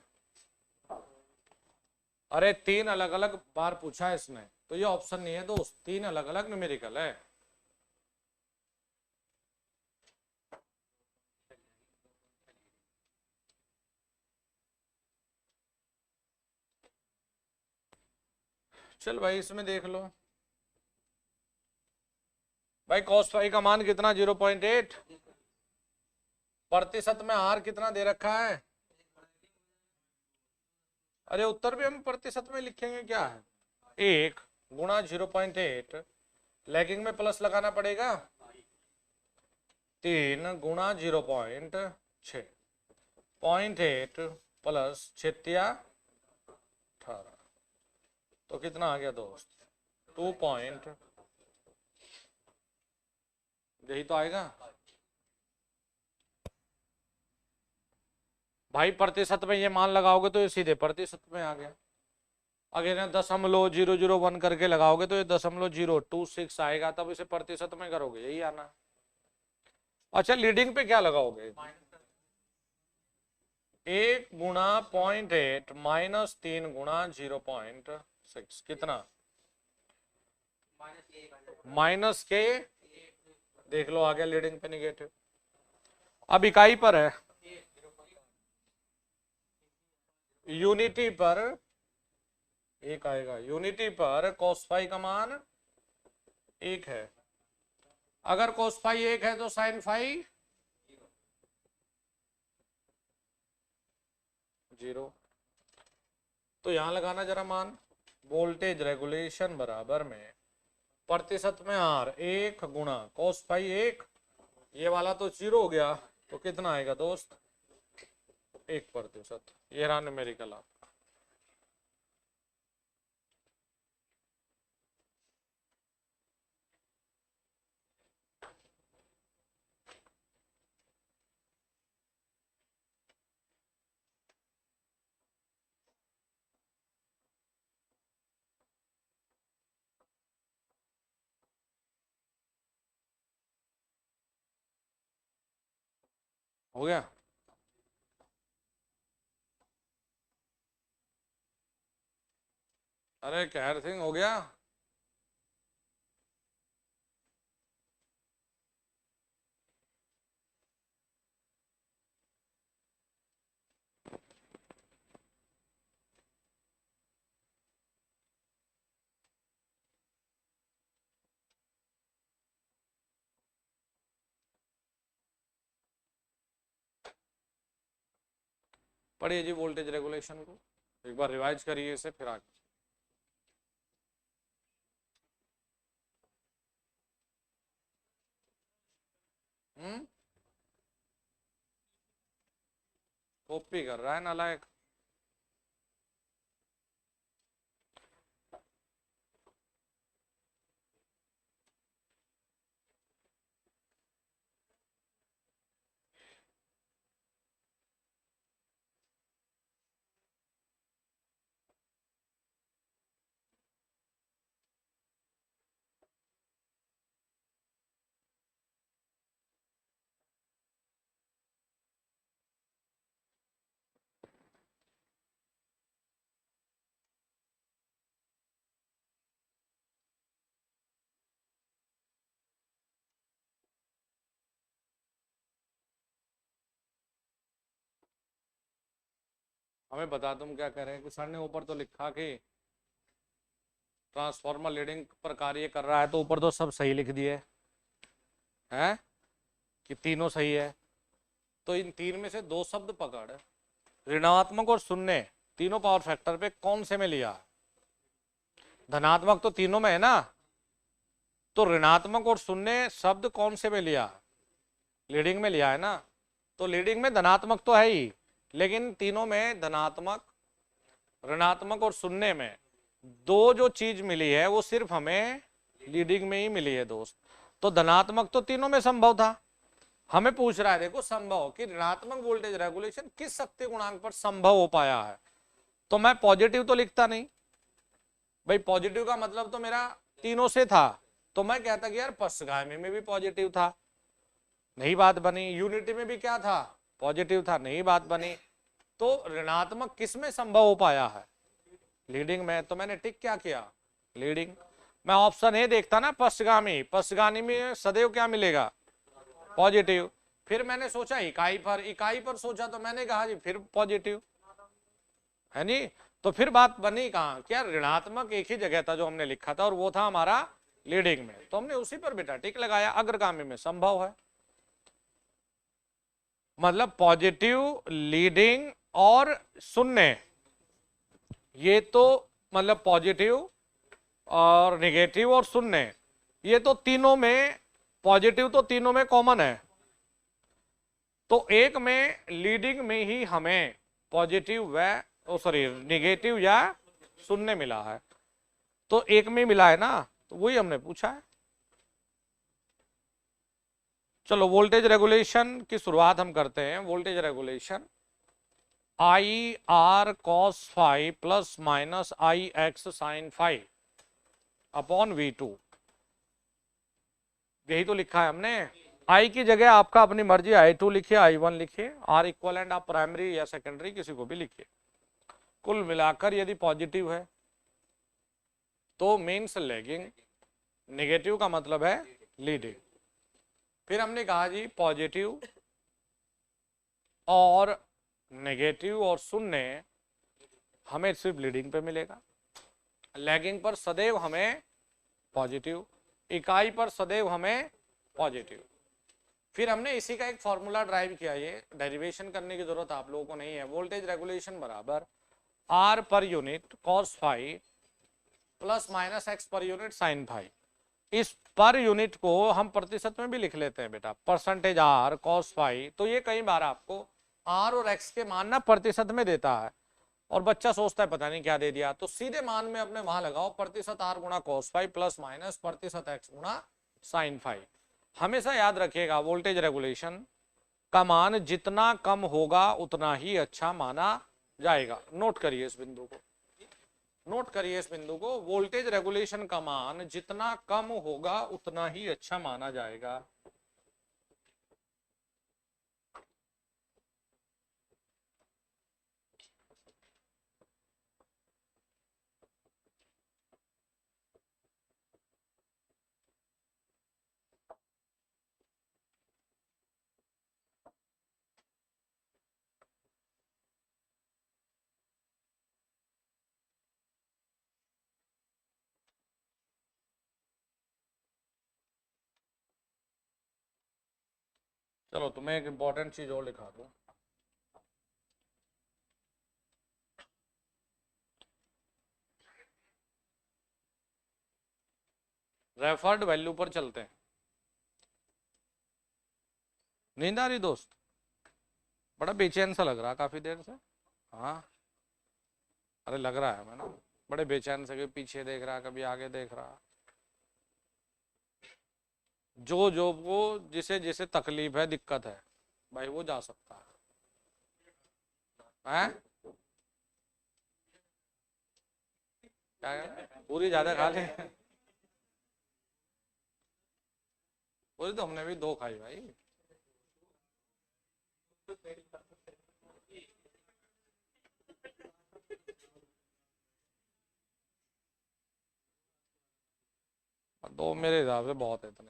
अरे 3 अलग अलग बार पूछा है इसने, तो ये ऑप्शन नहीं है दोस्त, 3 अलग अलग न्यूमेरिकल है। चल भाई इसमें देख लो भाई, cos फाई का मान कितना 0.8, प्रतिशत में आर कितना दे रखा है। अरे उत्तर भी हम प्रतिशत में लिखेंगे क्या है, 1 गुणा 0.8, लैगिंग में प्लस लगाना पड़ेगा, 3 गुणा 0.6, 0.8 प्लस 6×18, तो कितना आ गया दोस्त 2 पॉइंट, यही तो आएगा भाई। प्रतिशत में ये मान लगाओगे तो ये सीधे प्रतिशत में आ गया। अगर 0.001 करके लगाओगे तो ये 0.026 आएगा, तब इसे प्रतिशत में करोगे यही आना। अच्छा लीडिंग पे क्या लगाओगे, 1 गुणा 0.8 माइनस 3 गुणा 0.6 कितना, माइनस के, देख लो आ गया लीडिंग पे निगेटिव। अब इकाई पर है, यूनिटी पर 1 आएगा, यूनिटी पर cos फाई का मान 1 है। अगर cos फाई 1 है तो sin फाई 0। तो यहां लगाना जरा मान, वोल्टेज रेगुलेशन बराबर में प्रतिशत में आर 1 गुणा cos फाई 1, ये वाला तो 0 हो गया, तो कितना आएगा दोस्त 1%। ये रहा न्यूमेरिकल आपका। हो गया, अरे कहर सिंह हो गया। पढ़िए जी वोल्टेज रेगुलेशन को, एक बार रिवाइज करिए इसे फिर आगे। कॉपी कर रहा है नालायक। हमें बता तुम क्या कह रहे हैं कि सर ने ऊपर तो लिखा कि ट्रांसफॉर्मर लीडिंग पर कार्य कर रहा है, तो ऊपर तो सब सही लिख दिए हैं कि तीनों सही है। तो इन तीन में से दो शब्द पकड़, ऋणात्मक और शून्य तीनों पावर फैक्टर पे कौन से में लिया, धनात्मक तो तीनों में है ना, तो ऋणात्मक और शून्य शब्द कौन से में लिया, लीडिंग में लिया है ना। तो लीडिंग में धनात्मक तो है ही, लेकिन तीनों में धनात्मक, ऋणात्मक और शून्य में दो जो चीज मिली है वो सिर्फ हमें लीडिंग में ही मिली है दोस्त। तो धनात्मक तो तीनों में संभव था, हमें पूछ रहा है देखो संभव कि ऋणात्मक वोल्टेज रेगुलेशन किस शक्ति गुणांक पर संभव हो पाया है। तो मैं पॉजिटिव तो लिखता नहीं भाई, पॉजिटिव का मतलब तो मेरा तीनों से था, तो मैं कहता कि यार पश्चगामी में भी पॉजिटिव था, नहीं बात बनी। यूनिटी में भी क्या था, पॉजिटिव था, नहीं बात बनी। तो ऋणात्मक किस में संभव हो पाया है, लीडिंग में। तो मैंने टिक क्या किया, लीडिंग। मैं ऑप्शन ए देखता ना पश्चगामी, पश्चगामी में सदैव क्या मिलेगा, पॉजिटिव। फिर मैंने सोचा इकाई पर, इकाई पर सोचा तो मैंने कहा जी फिर पॉजिटिव है नी। तो फिर बात बनी कहाँ, क्या ऋणात्मक एक ही जगह था जो हमने लिखा था और वो था हमारा लीडिंग में, तो हमने उसी पर बेटा टिक लगाया, अग्रगामी में संभव है, मतलब पॉजिटिव, लीडिंग और शून्य, ये तो मतलब पॉजिटिव और नेगेटिव और शून्य, ये तो तीनों में, पॉजिटिव तो तीनों में कॉमन है, तो एक में लीडिंग में ही हमें पॉजिटिव व सॉरी नेगेटिव या शून्य मिला है, तो एक में मिला है ना, तो वही हमने पूछा है। चलो वोल्टेज रेगुलेशन की शुरुआत हम करते हैं। Voltage regulation I R cos five plus minus I X sine five upon V2, यही तो लिखा है हमने। आई की जगह आपका अपनी मर्जी I2 लिखिए, I1 लिखिए, आर इक्वलेंट आप प्राइमरी या सेकेंडरी किसी को भी लिखिए। कुल मिलाकर यदि पॉजिटिव है तो मीन्स लैगिंग, नेगेटिव का मतलब है लीडिंग। फिर हमने कहा जी पॉजिटिव और नेगेटिव और शून्य हमें सिर्फ लीडिंग पे मिलेगा, लैगिंग पर सदैव हमें पॉजिटिव, इकाई पर सदैव हमें पॉजिटिव। फिर हमने इसी का एक फॉर्मूला ड्राइव किया, ये डेरिवेशन करने की जरूरत आप लोगों को नहीं है। वोल्टेज रेगुलेशन बराबर R per unit cos five plus minus X per unit sine five. इस पर यूनिट को हम प्रतिशत में भी लिख लेते हैं बेटा, परसेंटेज आर कॉस फाइव, तो ये कई बार आपको आर और एक्स के मान ना प्रतिशत में देता है और बच्चा सोचता है पता नहीं क्या दे दिया, तो सीधे मान में अपने वहां लगाओ, प्रतिशत आर गुणा कॉस फाइव प्लस माइनस प्रतिशत एक्स गुणा साइन फाइव। हमेशा याद रखिएगा वोल्टेज रेगुलेशन का मान जितना कम होगा उतना ही अच्छा माना जाएगा। नोट करिए इस बिंदु को, नोट करिए इस बिंदु को, वोल्टेज रेगुलेशन का मान जितना कम होगा उतना ही अच्छा माना जाएगा। चलो तुम्हें एक इंपॉर्टेंट चीज और लिखा दूं, रेफर्ड वैल्यू पर चलते हैं। नींद आ रही दोस्त, बड़ा बेचैन सा लग रहा काफी देर से। हाँ अरे लग रहा है मैं ना, बड़े बेचैन से, कभी पीछे देख रहा कभी आगे देख रहा। जो जो को जिसे जिसे तकलीफ है दिक्कत है भाई वो जा सकता है। क्या पूरी ज्यादा खा ले, पूरी तो हमने भी दो खाई भाई। दो मेरे हिसाब से बहुत है इतने।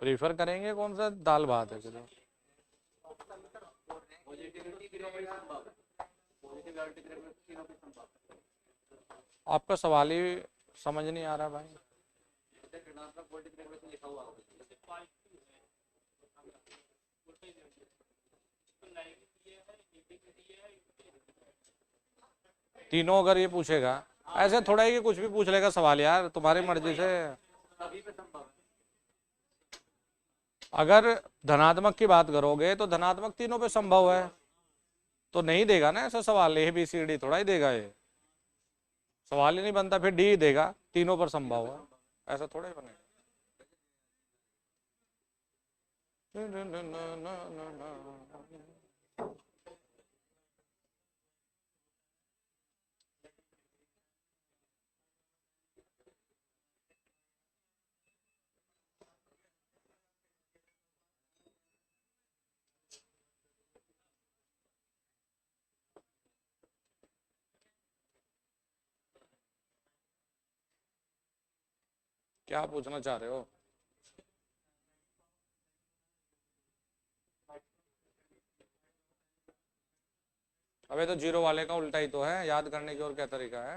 प्रीफर करेंगे कौन सा, दाल भात है किधर? आपका सवाल ही समझ नहीं आ रहा भाई। तीनों अगर ये पूछेगा ऐसे थोड़ा ही कि कुछ भी पूछ लेगा सवाल यार, तुम्हारी मर्जी से। अगर धनात्मक की बात करोगे तो धनात्मक तीनों पे संभव है, तो नहीं देगा ना ऐसा सवाल, ए बी सी डी थोड़ा ही देगा, ये सवाल ही नहीं बनता, फिर डी देगा, तीनों पर संभव है, ऐसा थोड़ा ही बनेगा। क्या पूछना चाह रहे हो? अबे तो जीरो वाले का उल्टा ही तो है, याद करने की और क्या तरीका है?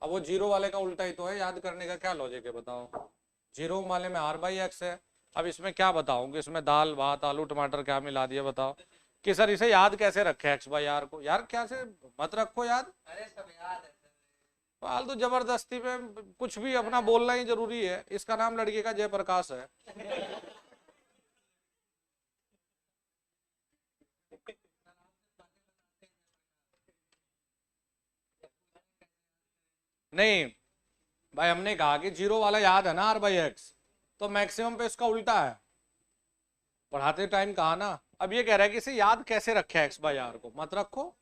अब वो जीरो वाले का उल्टा ही तो है, याद करने का क्या लॉजिक है बताओ? जीरो वाले में r/x है। अब इसमें क्या बताऊं कि इसमें दाल भात आलू टमाटर क्या मिला दिया बताओ कि सर इसे याद कैसे रखे x/r को? यार क्या से मत रखो याद। अरे सब याद है सर। फालतू जबरदस्ती में कुछ भी अपना बोलना ही जरूरी है। इसका नाम लड़के का जयप्रकाश है। नहीं भाई, हमने कहा कि जीरो वाला याद है ना r/x, तो मैक्सिमम पे इसका उल्टा है। पढ़ाते टाइम कहा ना। अब ये कह रहा है कि इसे याद कैसे रखे x/r को? मत रखो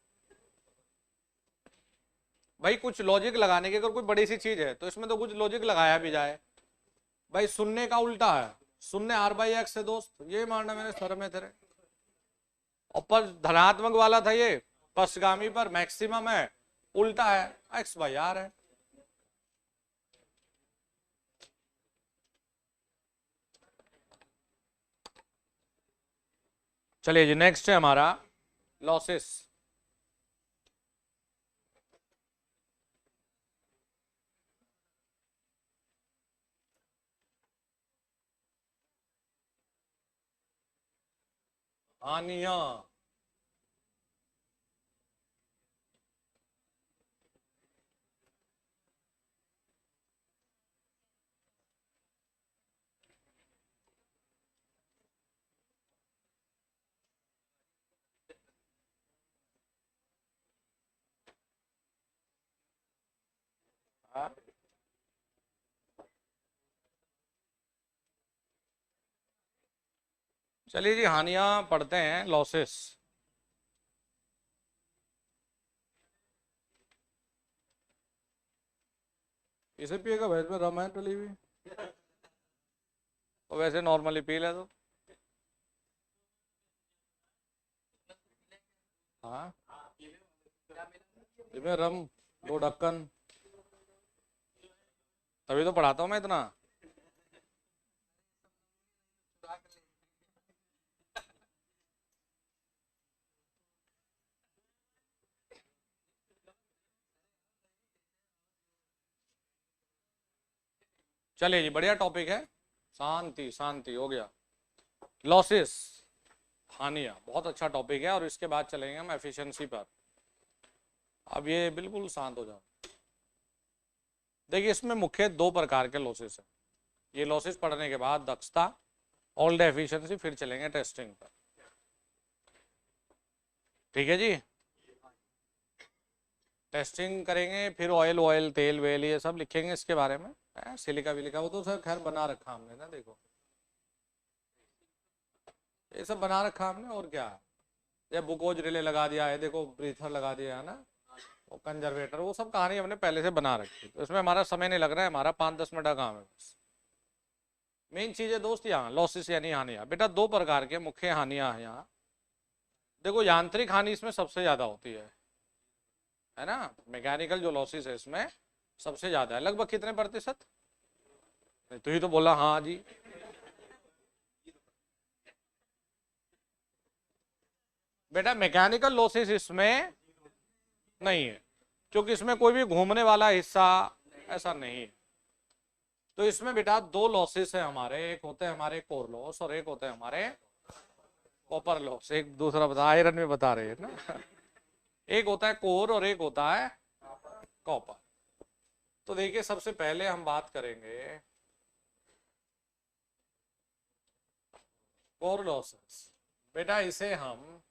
भाई। कुछ लॉजिक लगाने की अगर कोई बड़ी सी चीज है तो इसमें तो कुछ लॉजिक लगाया भी जाए। भाई शून्य का उल्टा है, शून्य r/x है दोस्त, ये मारना मेरे सर में तेरे। ऊपर धनात्मक वाला था ये, पश्चगामी पर मैक्सिमम है, उल्टा है, x/r है। चलिए जी, नेक्स्ट है हमारा लॉसेस। हानियां। हाँ? चलिए जी, हानियां पढ़ते हैं, लॉसेस। इसे पिएगा भैंस में रम है टली हुई, और वैसे नॉर्मली पी ले तो। हाँ, इसमें रम, 2 ढक्कन, तभी तो पढ़ाता हूँ मैं इतना। चलिए जी, बढ़िया टॉपिक है। शांति शांति हो गया। लॉसेस, हानियां, बहुत अच्छा टॉपिक है। और इसके बाद चलेंगे हम एफिशिएंसी पर। अब ये बिल्कुल शांत हो जाओ। देखिए, इसमें मुख्य 2 प्रकार के लॉसेस है। ये लॉसेस पढ़ने के बाद दक्षता, ओल्ड एफिशिएंसी, फिर चलेंगे टेस्टिंग पर। ठीक है जी, टेस्टिंग करेंगे, फिर ऑयल ऑयल तेल वेल ये सब लिखेंगे इसके बारे में। सिलिका विलिका वो तो सर खैर बना रखा हमने ना, देखो ये सब बना रखा हमने, और क्या है। ये बुकोज रिले लगा दिया है, देखो ब्रीथर लगा दिया है ना, वो कंजर्वेटर, वो सब कहानी हमने पहले से बना रखी। तो इसमें हमारा समय नहीं लग रहा है, हमारा 5-10 मिनट का काम है बस। मेन चीज है दोस्त यहाँ लॉसेस यानी हानियां। बेटा 2 प्रकार के मुख्य हानियां हैं यहाँ। देखो, यांत्रिक हानि इसमें सबसे ज्यादा होती है ना। मैकेनिकल जो लॉसेस है इसमें सबसे ज्यादा है, लगभग कितने प्रतिशत? तो ही तो बोला हाँ जी। बेटा मैकेनिकल लॉसेस इसमें नहीं है, क्योंकि इसमें कोई भी घूमने वाला हिस्सा ऐसा नहीं है। तो इसमें बेटा 2 लॉसेस है हमारे, एक होते हैं हमारे कोर लॉस और एक होते हैं हमारे कॉपर लॉस। एक दूसरा बता, आयरन में बता रहे हैं ना। एक होता है कोर और एक होता है कॉपर। तो देखिए, सबसे पहले हम बात करेंगे कोर लॉसेस। बेटा इसे हम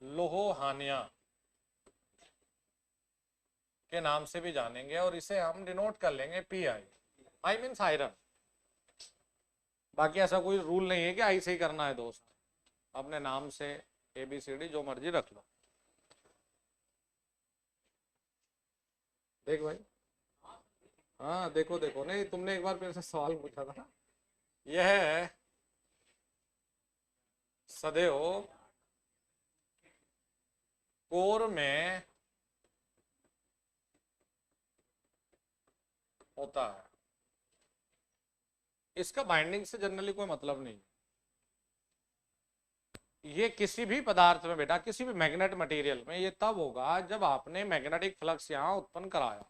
लोह हानियां के नाम से भी जानेंगे, और इसे हम डिनोट कर लेंगे PI। I means iron. बाकी ऐसा कोई रूल नहीं है कि आई से ही करना है दोस्त, अपने नाम से ABCD जो मर्जी रख लो। देख भाई, हाँ देखो देखो, नहीं तुमने एक बार मेरे से सवाल पूछा था ना, यह है सदैव कोर में होता है। इसका बाइंडिंग से जनरली कोई मतलब नहीं। ये किसी भी पदार्थ में बेटा, किसी भी मैग्नेट मटेरियल में ये तब होगा जब आपने मैग्नेटिक फ्लक्स यहां उत्पन्न कराया।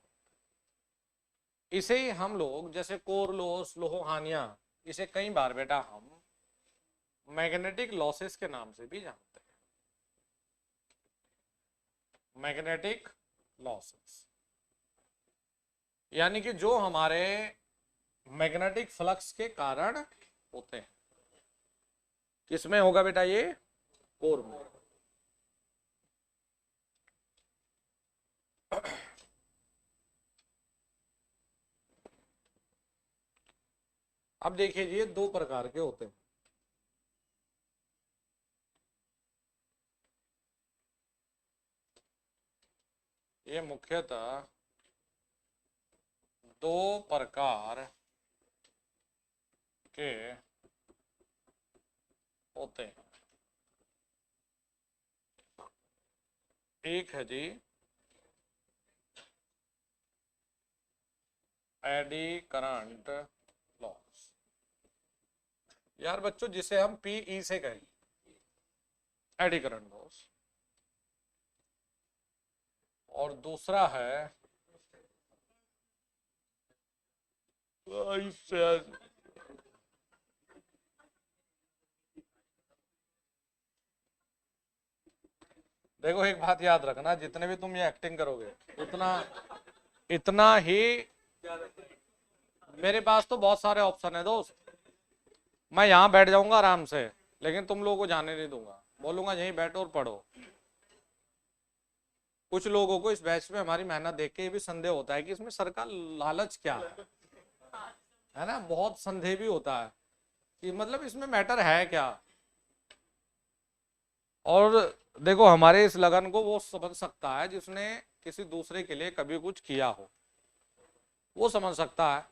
इसे ही हम लोग जैसे कोर लॉस, लोह हानियां, इसे कई बार बेटा हम मैग्नेटिक लॉसेस के नाम से भी जानते हैं। मैग्नेटिक लॉसेस यानी कि जो हमारे मैग्नेटिक फ्लक्स के कारण होते हैं। किसमें होगा बेटा ये? कोर में। अब देखिए ये दो प्रकार के होते हैं। ये मुख्यतः दो प्रकार के होते हैं। एक है जी एडी करंट लॉस, यार बच्चों जिसे हम PE से कहें, एडी करंट लॉस। और दूसरा है देखो एक बात याद रखना, जितने भी तुम ये एक्टिंग करोगे उतना इतना ही, मेरे पास तो बहुत सारे ऑप्शन है दोस्त। मैं यहाँ बैठ जाऊंगा आराम से, लेकिन तुम लोगों को जाने नहीं दूंगा, बोलूंगा यहीं बैठो और पढ़ो। कुछ लोगों को इस बैच में हमारी मेहनत देख के ये भी संदेह होता है कि इसमें सर का लालच क्या है ना, बहुत संदेह भी होता है कि मतलब इसमें मैटर है क्या। और देखो हमारे इस लगन को वो समझ सकता है जिसने किसी दूसरे के लिए कभी कुछ किया हो, वो समझ सकता है।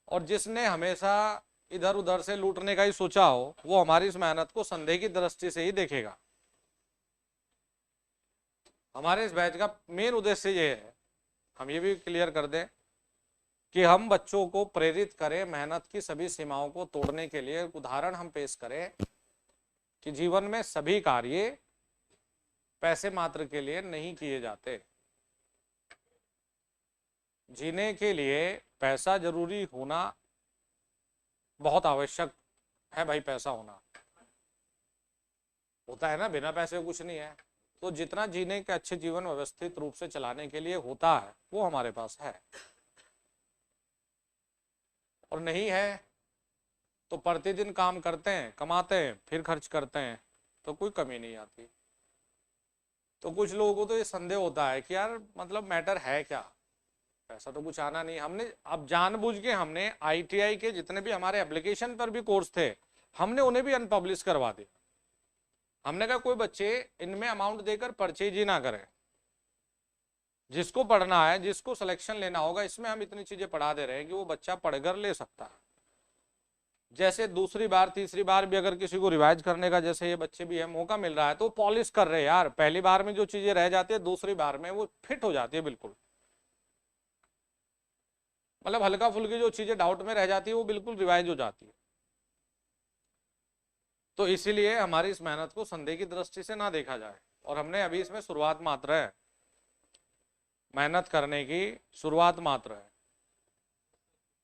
और जिसने हमेशा इधर उधर से लूटने का ही सोचा हो, वो हमारी इस मेहनत को संदेह की दृष्टि से ही देखेगा। हमारे इस बैच का मेन उद्देश्य ये है, हम ये भी क्लियर कर दें कि हम बच्चों को प्रेरित करें मेहनत की सभी सीमाओं को तोड़ने के लिए। उदाहरण हम पेश करें कि जीवन में सभी कार्य पैसे मात्र के लिए नहीं किए जाते। जीने के लिए पैसा जरूरी होना बहुत आवश्यक है भाई, पैसा होना होता है ना, बिना पैसे कुछ नहीं है। तो जितना जीने के अच्छे जीवन व्यवस्थित रूप से चलाने के लिए होता है वो हमारे पास है, और नहीं है तो प्रतिदिन काम करते हैं, कमाते हैं, फिर खर्च करते हैं तो कोई कमी नहीं आती। तो कुछ लोगों को तो ये संदेह होता है कि यार मतलब मैटर है क्या, पैसा तो कुछ आना नहीं। हमने अब जानबूझ के हमने ITI के जितने भी हमारे एप्लीकेशन पर भी कोर्स थे, हमने उन्हें भी अनपब्लिश करवा दिया। हमने कहा कोई बच्चे इनमें अमाउंट देकर परचेज ही ना करें, जिसको पढ़ना है, जिसको सिलेक्शन लेना होगा, इसमें हम इतनी चीजें पढ़ा दे रहे हैं कि वो बच्चा पढ़कर ले सकता है। जैसे दूसरी बार तीसरी बार भी अगर किसी को रिवाइज करने का, जैसे ये बच्चे भी है, मौका मिल रहा है तो पॉलिश कर रहे हैं यार। पहली बार में जो चीजें रह जाती है दूसरी बार में वो फिट हो जाती है बिल्कुल। मतलब हल्का फुल्की जो चीजें डाउट में रह जाती है वो बिल्कुल रिवाइज हो जाती है। तो इसीलिए हमारी इस मेहनत को संदेह की दृष्टि से ना देखा जाए। और हमने अभी इसमें शुरुआत मात्र है, मेहनत करने की शुरुआत मात्र है।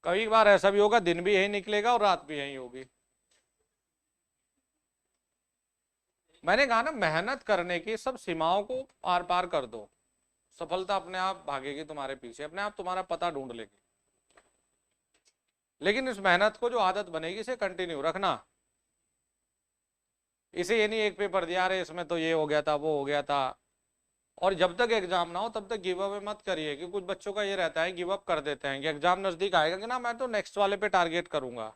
कई बार ऐसा भी होगा दिन भी यही निकलेगा और रात भी यही होगी। मैंने कहा ना, मेहनत करने की सब सीमाओं को आर पार कर दो, सफलता अपने आप भागेगी तुम्हारे पीछे, अपने आप तुम्हारा पता ढूंढ लेगी। लेकिन इस मेहनत को जो आदत बनेगी इसे कंटिन्यू रखना। इसे ये नहीं एक पेपर दिया, अरे इसमें तो ये हो गया था वो हो गया था, और जब तक एग्जाम ना हो तब तक गिव अवे मत करिए, कि कुछ बच्चों का ये रहता है गिव अप कर देते हैं कि एग्जाम नजदीक आएगा कि ना मैं तो नेक्स्ट वाले पे टारगेट करूंगा,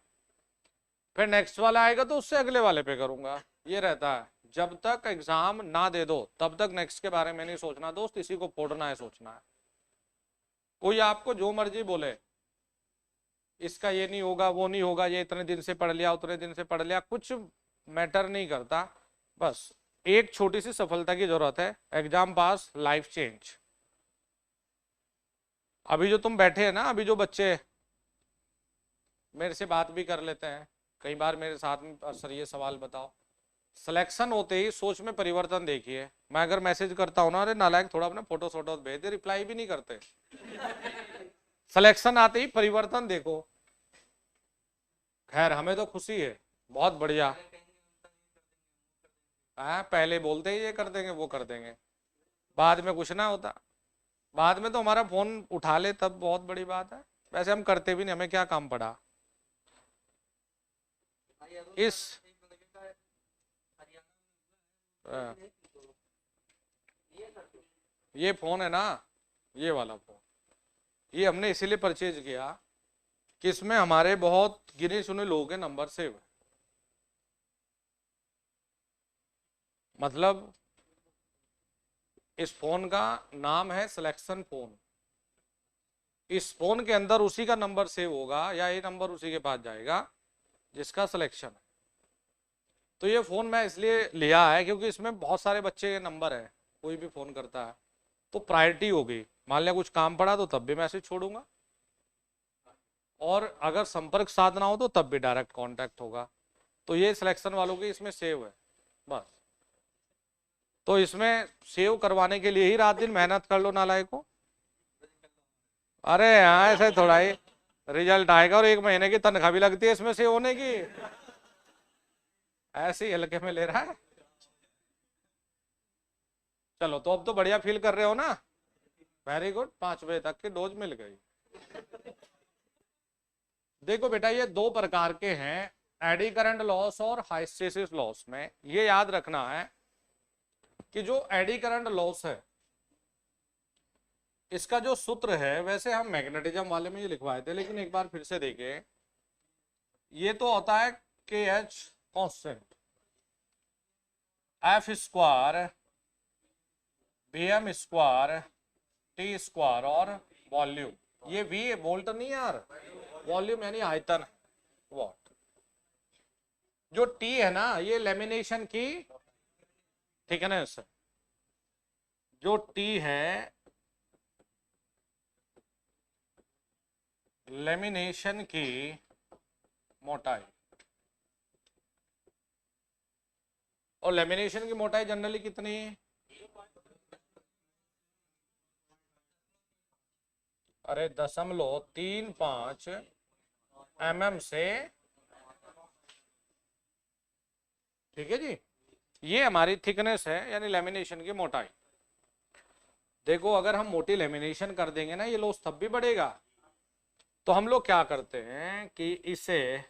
फिर नेक्स्ट वाला आएगा तो उससे अगले वाले पे करूंगा, ये रहता है। जब तक एग्जाम ना दे दो तब तक नेक्स्ट के बारे में नहीं सोचना दोस्त, इसी को फोड़ना है, सोचना है। कोई आपको जो मर्जी बोले, इसका ये नहीं होगा वो नहीं होगा, ये इतने दिन से पढ़ लिया उतने दिन से पढ़ लिया, कुछ मैटर नहीं करता। बस एक छोटी सी सफलता की जरूरत है, एग्जाम पास, लाइफ चेंज। अभी जो तुम बैठे हैं ना, अभी जो बच्चे मेरे से बात भी कर लेते हैं कई बार मेरे साथ में, सर ये सवाल बताओ, सिलेक्शन होते ही सोच में परिवर्तन देखिए। मैं अगर मैसेज करता हूं ना, अरे नालायक थोड़ा अपना फोटो सोटो भेज दे, रिप्लाई भी नहीं करते। सिलेक्शन आते ही परिवर्तन देखो। खैर हमें तो खुशी है, बहुत बढ़िया। पहले बोलते ही ये कर देंगे वो कर देंगे, बाद में कुछ ना होता। बाद में तो हमारा फोन उठा ले तब बहुत बड़ी बात है। वैसे हम करते भी नहीं, हमें क्या काम पड़ा। इस ये फोन है ना, ये वाला फोन, ये हमने इसीलिए परचेज किया कि इसमें हमारे बहुत गिने चुने लोगों के नंबर सेव है। मतलब इस फोन का नाम है सिलेक्शन फोन। इस फोन के अंदर उसी का नंबर सेव होगा, या ये नंबर उसी के पास जाएगा जिसका सिलेक्शन है। तो ये फोन मैं इसलिए लिया है क्योंकि इसमें बहुत सारे बच्चे के नंबर है, कोई भी फोन करता है तो प्रायोरिटी होगी। मान लिया कुछ काम पड़ा तो तब भी मैसेज छोड़ूंगा, और अगर संपर्क साधना हो तो तब भी डायरेक्ट कांटेक्ट होगा। तो ये सिलेक्शन वालों की इसमें सेव है बस। तो इसमें सेव करवाने के लिए ही रात दिन मेहनत कर लो नालायकों। अरे हाँ, ऐसे थोड़ा ही रिजल्ट आएगा और 1 महीने की तनख्वाह भी लगती है इसमें सेव होने की, ऐसे ही हल्के में ले रहा है। चलो तो अब तो बढ़िया फील कर रहे हो ना, वेरी गुड। 5 बजे तक की डोज मिल गई। देखो बेटा, ये 2 प्रकार के हैं, एडी करंट लॉस और हाइस्टेसिस लॉस। में ये याद रखना है कि जो एडी करंट लॉस है इसका जो सूत्र है, वैसे हम मैग्नेटिज्म वाले में ये लिखवाए थे लेकिन एक बार फिर से देखें। ये तो होता है K H constant, F square B M square T square और वॉल्यूम। ये वी वोल्ट नहीं यार, वॉल्यूम यानी आयतन, वॉट। जो टी है ना, ये लेमिनेशन की थिकनेस है। जो टी है लेमिनेशन की मोटाई, और लेमिनेशन की मोटाई जनरली कितनी है? अरे 0.35 mm से, ठीक है जी। ये हमारी थिकनेस है यानी लेमिनेशन की मोटाई। देखो अगर हम मोटी लेमिनेशन कर देंगे ना, ये लॉस तब भी बढ़ेगा। तो हम लोग क्या करते हैं कि इसे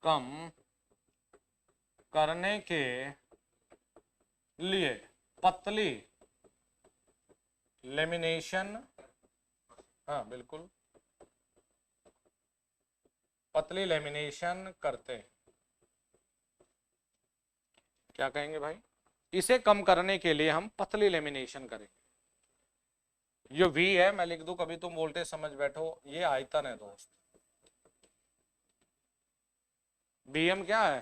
कम करने के लिए पतली लेमिनेशन, हाँ बिल्कुल पतली लेमिनेशन करते हैं। क्या कहेंगे भाई? इसे कम करने के लिए हम पतली लेमिनेशन करेंगे। ये V है, मैं लिख दूं, कभी तुम वोल्टेज समझ बैठो। ये आयतन है दोस्त। BM क्या है?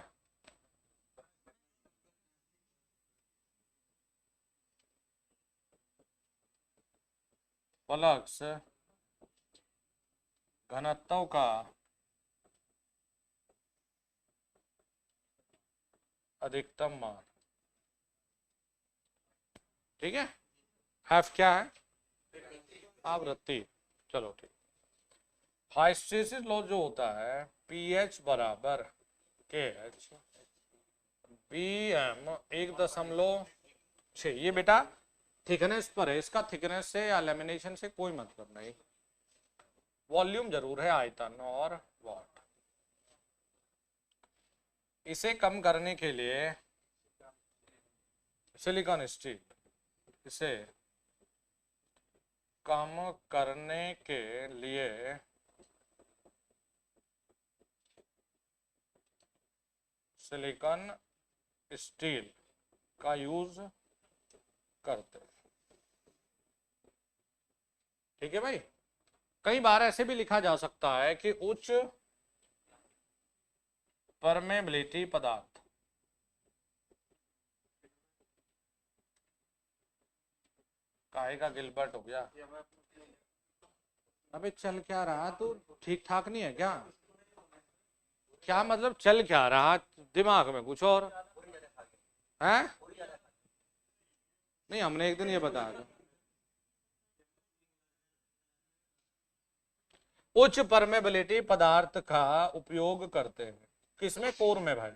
फ्लक्स घनत्व का अधिकतम मान, ठीक है। F क्या है? आवृत्ति। चलो ठीक। हाइस्टेसिस लॉ जो होता है, PH बराबर KH BM 1.6। ये बेटा थिकनेस पर है, इसका थिकनेस से या लेमिनेशन से कोई मतलब नहीं। वॉल्यूम जरूर है, आयतन और वॉट। इसे कम करने के लिए सिलिकॉन स्टील, इसे कम करने के लिए सिलिकॉन स्टील का यूज करते हैं। ठीक है भाई। कई बार ऐसे भी लिखा जा सकता है कि उच्च परमेबिलिटी पदार्थ, काहे का गिलबर्ट हो गया? अबे चल क्या रहा तू, ठीक ठाक नहीं है क्या? क्या मतलब चल क्या रहा, दिमाग में कुछ और है? नहीं, हमने एक दिन ये बताया था। उच्च परमेबिलिटी पदार्थ का उपयोग करते हैं किसमें? कोर में भाई।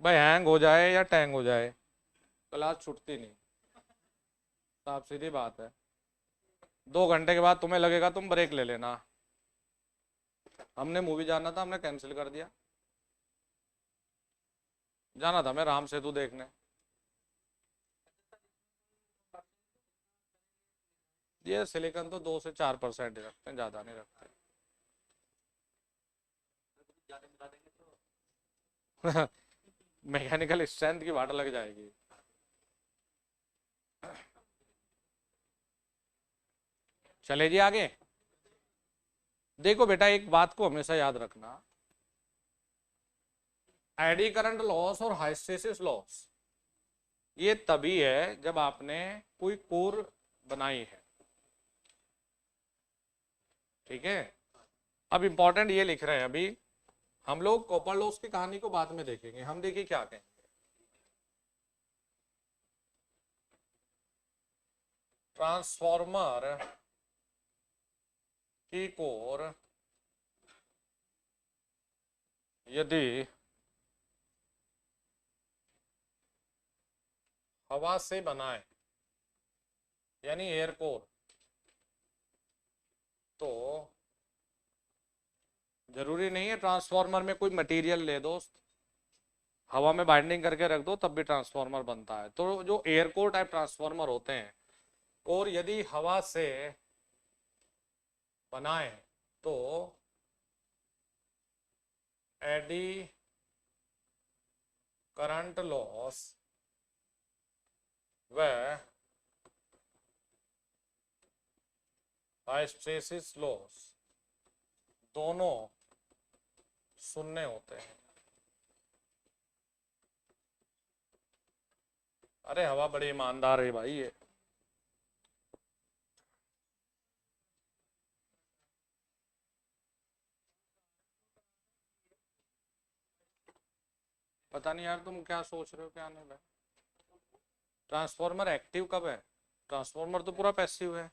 भाई हैंग हो जाए या टैंग हो जाए, क्लास छूटती नहीं, साफ सीधी बात है। 2 घंटे के बाद तुम्हें लगेगा तुम ब्रेक ले लेना। हमने मूवी जाना था, हमने कैंसिल कर दिया। जाना था मैं राम सेतु देखने, ये सिलिकॉन तो 2 से 4% रखते हैं, ज्यादा नहीं रखते। मैकेनिकल स्ट्रेंथ की वाट लग जाएगी। चले जी आगे। देखो बेटा, एक बात को हमेशा याद रखना, एडी करंट लॉस और हाइस्टेसिस लॉस ये तभी है जब आपने कोई कोर बनाई है। ठीक है। अब इंपॉर्टेंट ये लिख रहे हैं, अभी हम लोग कॉपर लॉस की कहानी को बाद में देखेंगे। हम देखिए क्या कहेंगे। ट्रांसफॉर्मर की कोर यदि हवा से बनाए, यानी एयर कोर, तो जरूरी नहीं है ट्रांसफॉर्मर में कोई मटेरियल ले दोस्त, हवा में बाइंडिंग करके रख दो तब भी ट्रांसफॉर्मर बनता है। तो जो एयर कोर टाइप ट्रांसफॉर्मर होते हैं, और यदि हवा से बनाए तो एडी करंट लॉस व हिस्टैरिसीस लॉस दोनों शून्य होते हैं। अरे हवा बड़ी ईमानदार है भाई ये। पता नहीं यार तुम क्या सोच रहे हो क्या नहीं भाई। ट्रांसफॉर्मर एक्टिव कब है? ट्रांसफॉर्मर तो पूरा पैसिव है,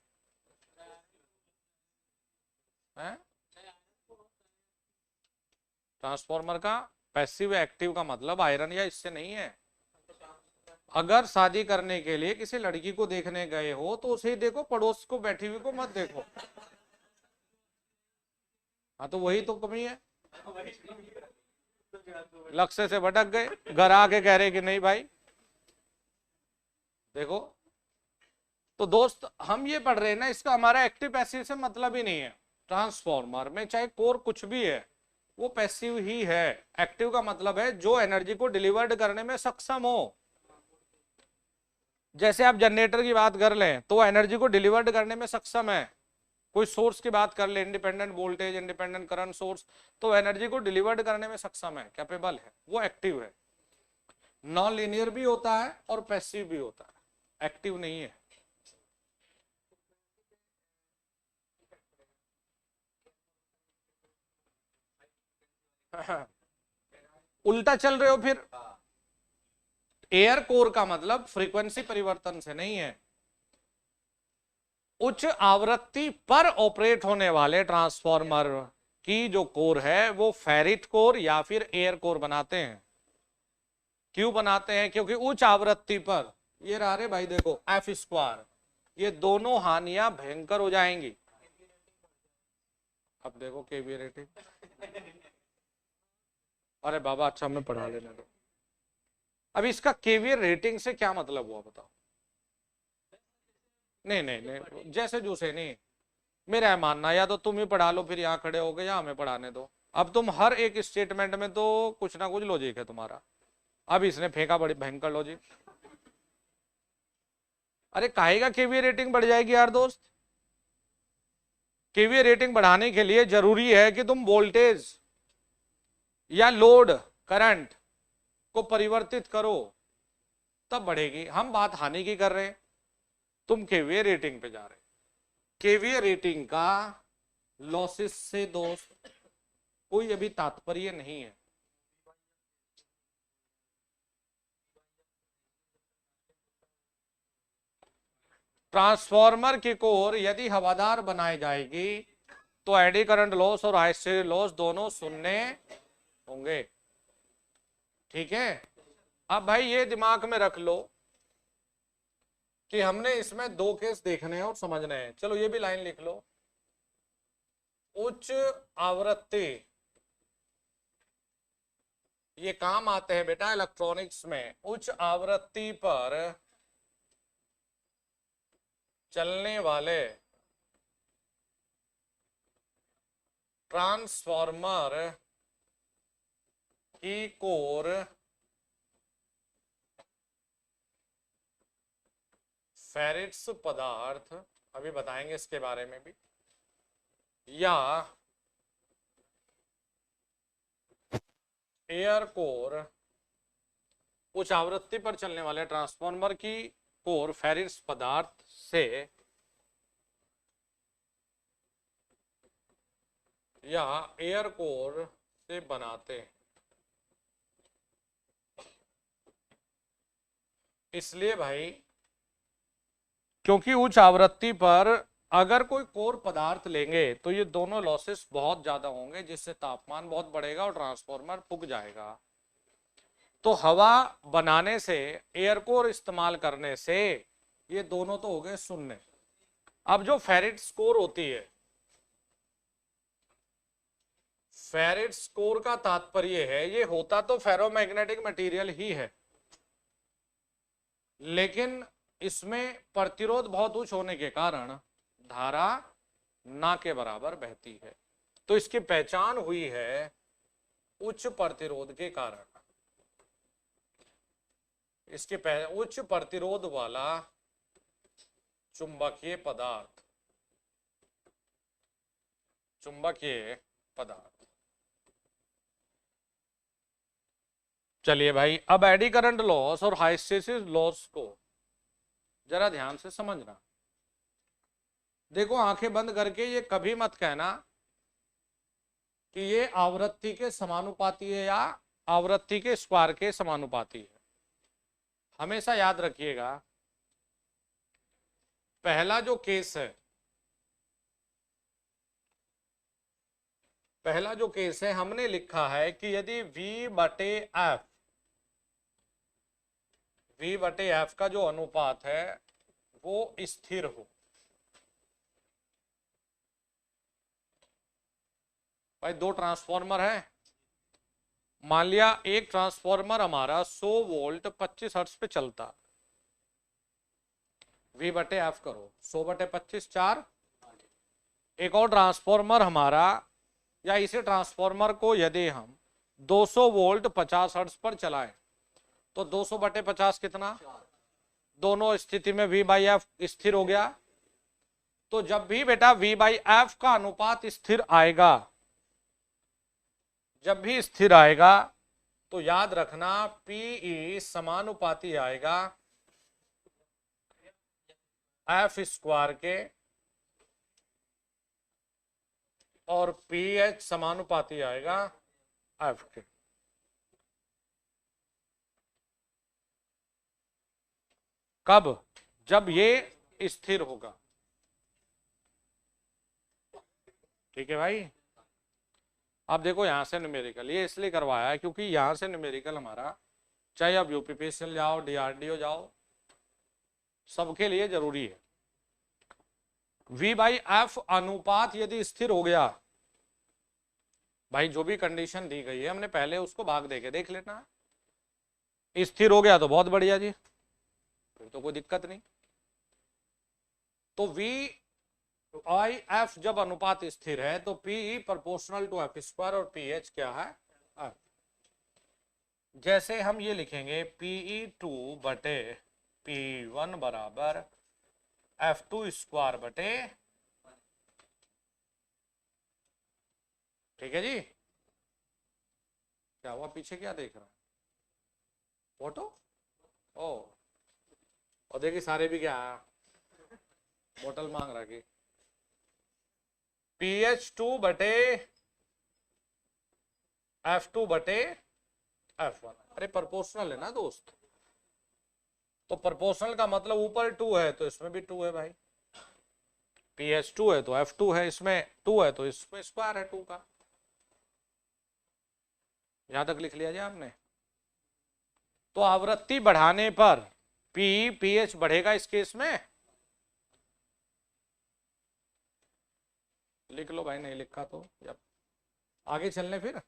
हैं? ट्रांसफॉर्मर का पैसिव एक्टिव का मतलब आयरन या इससे नहीं है। अगर शादी करने के लिए किसी लड़की को देखने गए हो तो उसे देखो, पड़ोस को बैठी हुई को मत देखो। हाँ तो वही तो कमी है, लक्ष्य से भटक गए, घर आके कह रहे कि नहीं भाई देखो। तो दोस्त हम ये पढ़ रहे हैं ना, इसका हमारा एक्टिव पैसिव से मतलब ही नहीं है। ट्रांसफॉर्मर में चाहे कोर कुछ भी है वो पैसिव ही है। एक्टिव का मतलब है जो एनर्जी को डिलीवर्ड करने में सक्षम हो। जैसे आप जनरेटर की बात कर लें तो एनर्जी को डिलीवर्ड करने में सक्षम है। कोई सोर्स की बात कर ले, independent voltage, independent current source, तो एनर्जी को डिलीवर्ड करने में सक्षम है, कैपेबल है, वो एक्टिव है। नॉन लीनियर भी होता है और पैसिव भी होता है, एक्टिव नहीं है। उल्टा चल रहे हो फिर। एयर कोर का मतलब फ्रीक्वेंसी परिवर्तन से नहीं है। उच्च आवृत्ति पर ऑपरेट होने वाले ट्रांसफॉर्मर की जो कोर है वो फेरिट कोर या फिर एयर कोर बनाते हैं। क्यों बनाते हैं? क्योंकि उच्च आवृत्ति पर, ये रहा रे भाई देखो F², ये दोनों हानियां भयंकर हो जाएंगी। अब देखो केवीए रेटिंग, अरे बाबा अच्छा मैं पढ़ा लेने दो। अब इसका केवीए रेटिंग से क्या मतलब हुआ बताओ? नहीं नहीं नहीं, जैसे जूसे नहीं, मेरा है मानना या तो तुम ही पढ़ा लो फिर यहाँ खड़े हो गए, या हमें पढ़ाने दो। अब तुम हर एक स्टेटमेंट में तो कुछ ना कुछ लॉजिक है तुम्हारा। अब इसने फेंका बड़ी भयंकर लॉजिक। अरे काहे का केवीए रेटिंग बढ़ जाएगी यार दोस्त? केवीए रेटिंग बढ़ाने के लिए जरूरी है कि तुम वोल्टेज या लोड करंट को परिवर्तित करो, तब बढ़ेगी। हम बात हानि की कर रहे हैं, तुम केवीए रेटिंग पे जा रहे। केवीए रेटिंग का लॉसेस से दोस्त कोई अभी तात्पर्य नहीं है। ट्रांसफॉर्मर की कोर यदि हवादार बनाई जाएगी तो एडी करंट लॉस और हिस्टेरिक लॉस दोनों शून्य होंगे। ठीक है, अब भाई ये दिमाग में रख लो कि हमने इसमें दो केस देखने हैं और समझने हैं। चलो ये भी लाइन लिख लो। उच्च आवृत्ति, ये काम आते हैं बेटा इलेक्ट्रॉनिक्स में। उच्च आवृत्ति पर चलने वाले ट्रांसफॉर्मर की कोर फेरिट्स पदार्थ, अभी बताएंगे इसके बारे में भी, या एयर कोर, उच्च आवृत्ति पर चलने वाले ट्रांसफॉर्मर की कोर फेरिट्स पदार्थ से या एयर कोर से बनाते हैं। इसलिए भाई क्योंकि उच्च आवृत्ति पर अगर कोई कोर पदार्थ लेंगे तो ये दोनों लॉसेस बहुत ज्यादा होंगे, जिससे तापमान बहुत बढ़ेगा और ट्रांसफॉर्मर फूक जाएगा। तो हवा बनाने से, एयर कोर इस्तेमाल करने से ये दोनों तो हो गए शून्य। अब जो फेरिट्स कोर होती है, फेरिट्स कोर का तात्पर्य है ये होता तो फेरोमैग्नेटिक मटेरियल ही है, लेकिन इसमें प्रतिरोध बहुत उच्च होने के कारण धारा ना के बराबर बहती है। तो इसकी पहचान हुई है उच्च प्रतिरोध के कारण। इसके उच्च प्रतिरोध वाला चुंबकीय पदार्थ, चुंबकीय पदार्थ। चलिए भाई, अब एडी करंट लॉस और हिस्टेरिसिस लॉस को जरा ध्यान से समझना। देखो आंखें बंद करके ये कभी मत कहना कि ये आवृत्ति के समानुपाती है या आवृत्ति के स्क्वायर के समानुपाती है। हमेशा याद रखिएगा, पहला जो केस है, पहला जो केस है हमने लिखा है कि यदि V बटे F का जो अनुपात है वो स्थिर हो। भाई दो ट्रांसफॉर्मर है, मान लिया एक ट्रांसफॉर्मर हमारा 100 वोल्ट 25 हर्ट्ज पे चलता, V बटे F करो 100 बटे 25 4। एक और ट्रांसफॉर्मर हमारा, या इसी ट्रांसफॉर्मर को यदि हम 200 वोल्ट 50 हर्ट्ज पर चलाएं तो 200 बटे 50 कितना, दोनों स्थिति में V बाई एफ स्थिर हो गया। तो जब भी बेटा V बाई एफ का अनुपात स्थिर आएगा, जब भी स्थिर आएगा तो याद रखना PE समानुपाती आएगा एफ स्क्वायर के, और PH समानुपाती आएगा एफ के। कब? जब ये स्थिर होगा। ठीक है भाई, अब देखो यहां से न्यूमेरिकल ये इसलिए करवाया है क्योंकि यहां से न्यूमेरिकल हमारा, चाहे आप यूपीपीसीएल जाओ DRDO जाओ, सबके लिए जरूरी है। V बाई एफ अनुपात यदि स्थिर हो गया भाई जो भी कंडीशन दी गई है हमने पहले उसको भाग दे के देख लेना है। स्थिर हो गया तो बहुत बढ़िया जी, फिर तो कोई दिक्कत नहीं। तो वी आई एफ जब अनुपात स्थिर है तो P proportional to F square और पी एच क्या है एफ। जैसे हम ये लिखेंगे पीई टू बटे पी वन बराबर एफ टू स्क्वायर बटे, ठीक है जी। क्या हुआ, पीछे क्या देख रहा है, फोटो? ओ, और देखिए सारे भी क्या बोतल मांग रहा कि पी एच टू बटे एफ टू बटे एफ वन। अरे प्रोपोर्शनल है ना दोस्त, तो प्रोपोर्शनल का मतलब ऊपर टू है तो इसमें भी टू है भाई। पी एच टू है तो एफ टू है, इसमें टू है तो इसमें स्क्वायर है टू का। यहां तक लिख लिया जाए आपने। तो आवृत्ति बढ़ाने पर पी पीएच बढ़ेगा इस केस में, लिख लो भाई, नहीं लिखा तो जब आगे चलने फिर।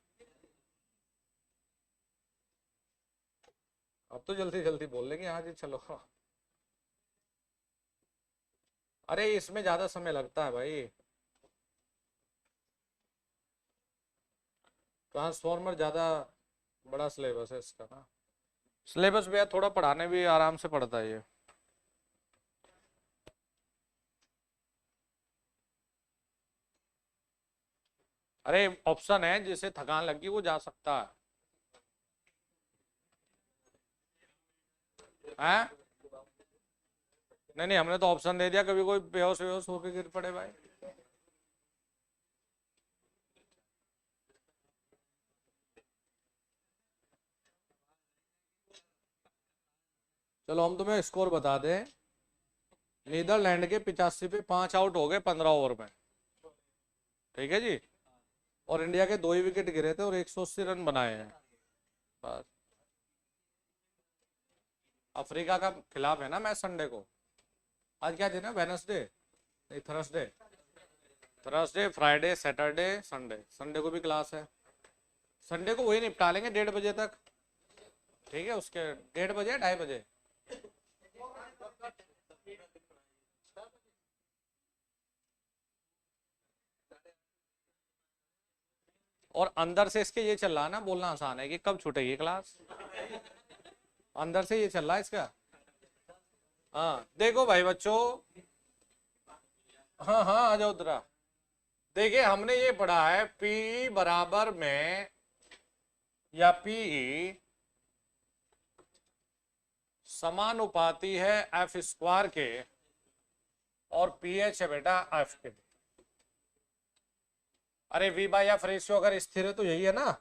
अब तो जल्दी जल्दी बोल लेंगे हाँ जी चलो। अरे इसमें ज्यादा समय लगता है भाई, ट्रांसफॉर्मर ज्यादा बड़ा सिलेबस है इसका ना। सिलेबस भी है थोड़ा, पढ़ाने भी आराम से पड़ता है ये। अरे ऑप्शन है, जिसे थकान लगी वो जा सकता है। हैं? नहीं नहीं, हमने तो ऑप्शन दे दिया, कभी कोई बेहोश बेहोश होके गिर पड़े भाई। चलो हम तुम्हें स्कोर बता दें। नीदरलैंड के 85 पे 5 आउट हो गए 15 ओवर में, ठीक है जी। और इंडिया के 2 ही विकेट गिरे थे और 180 रन बनाए हैं बस। अफ्रीका का खिलाफ है ना मैच संडे को। आज क्या दिन है, वेडनेसडे नहीं Thursday, Thursday Friday Saturday Sunday, Sunday को भी क्लास है। संडे को वही निपटा लेंगे 1:30 बजे तक, ठीक है। उसके 1:30 बजे 2:30 बजे। और अंदर से इसके ये चल रहा है ना, बोलना आसान है कि कब छूटेगी क्लास, अंदर से ये चल रहा है इसका। हाँ देखो भाई बच्चों, हाँ हाँ आ जाओ उधरा। देखिए हमने ये पढ़ा है पी बराबर में या पी समानुपाती है एफ स्क्वायर के और पी एच है बेटा एफ के। अरे वी बाई एफ रेशियो अगर स्थिर है तो यही है ना,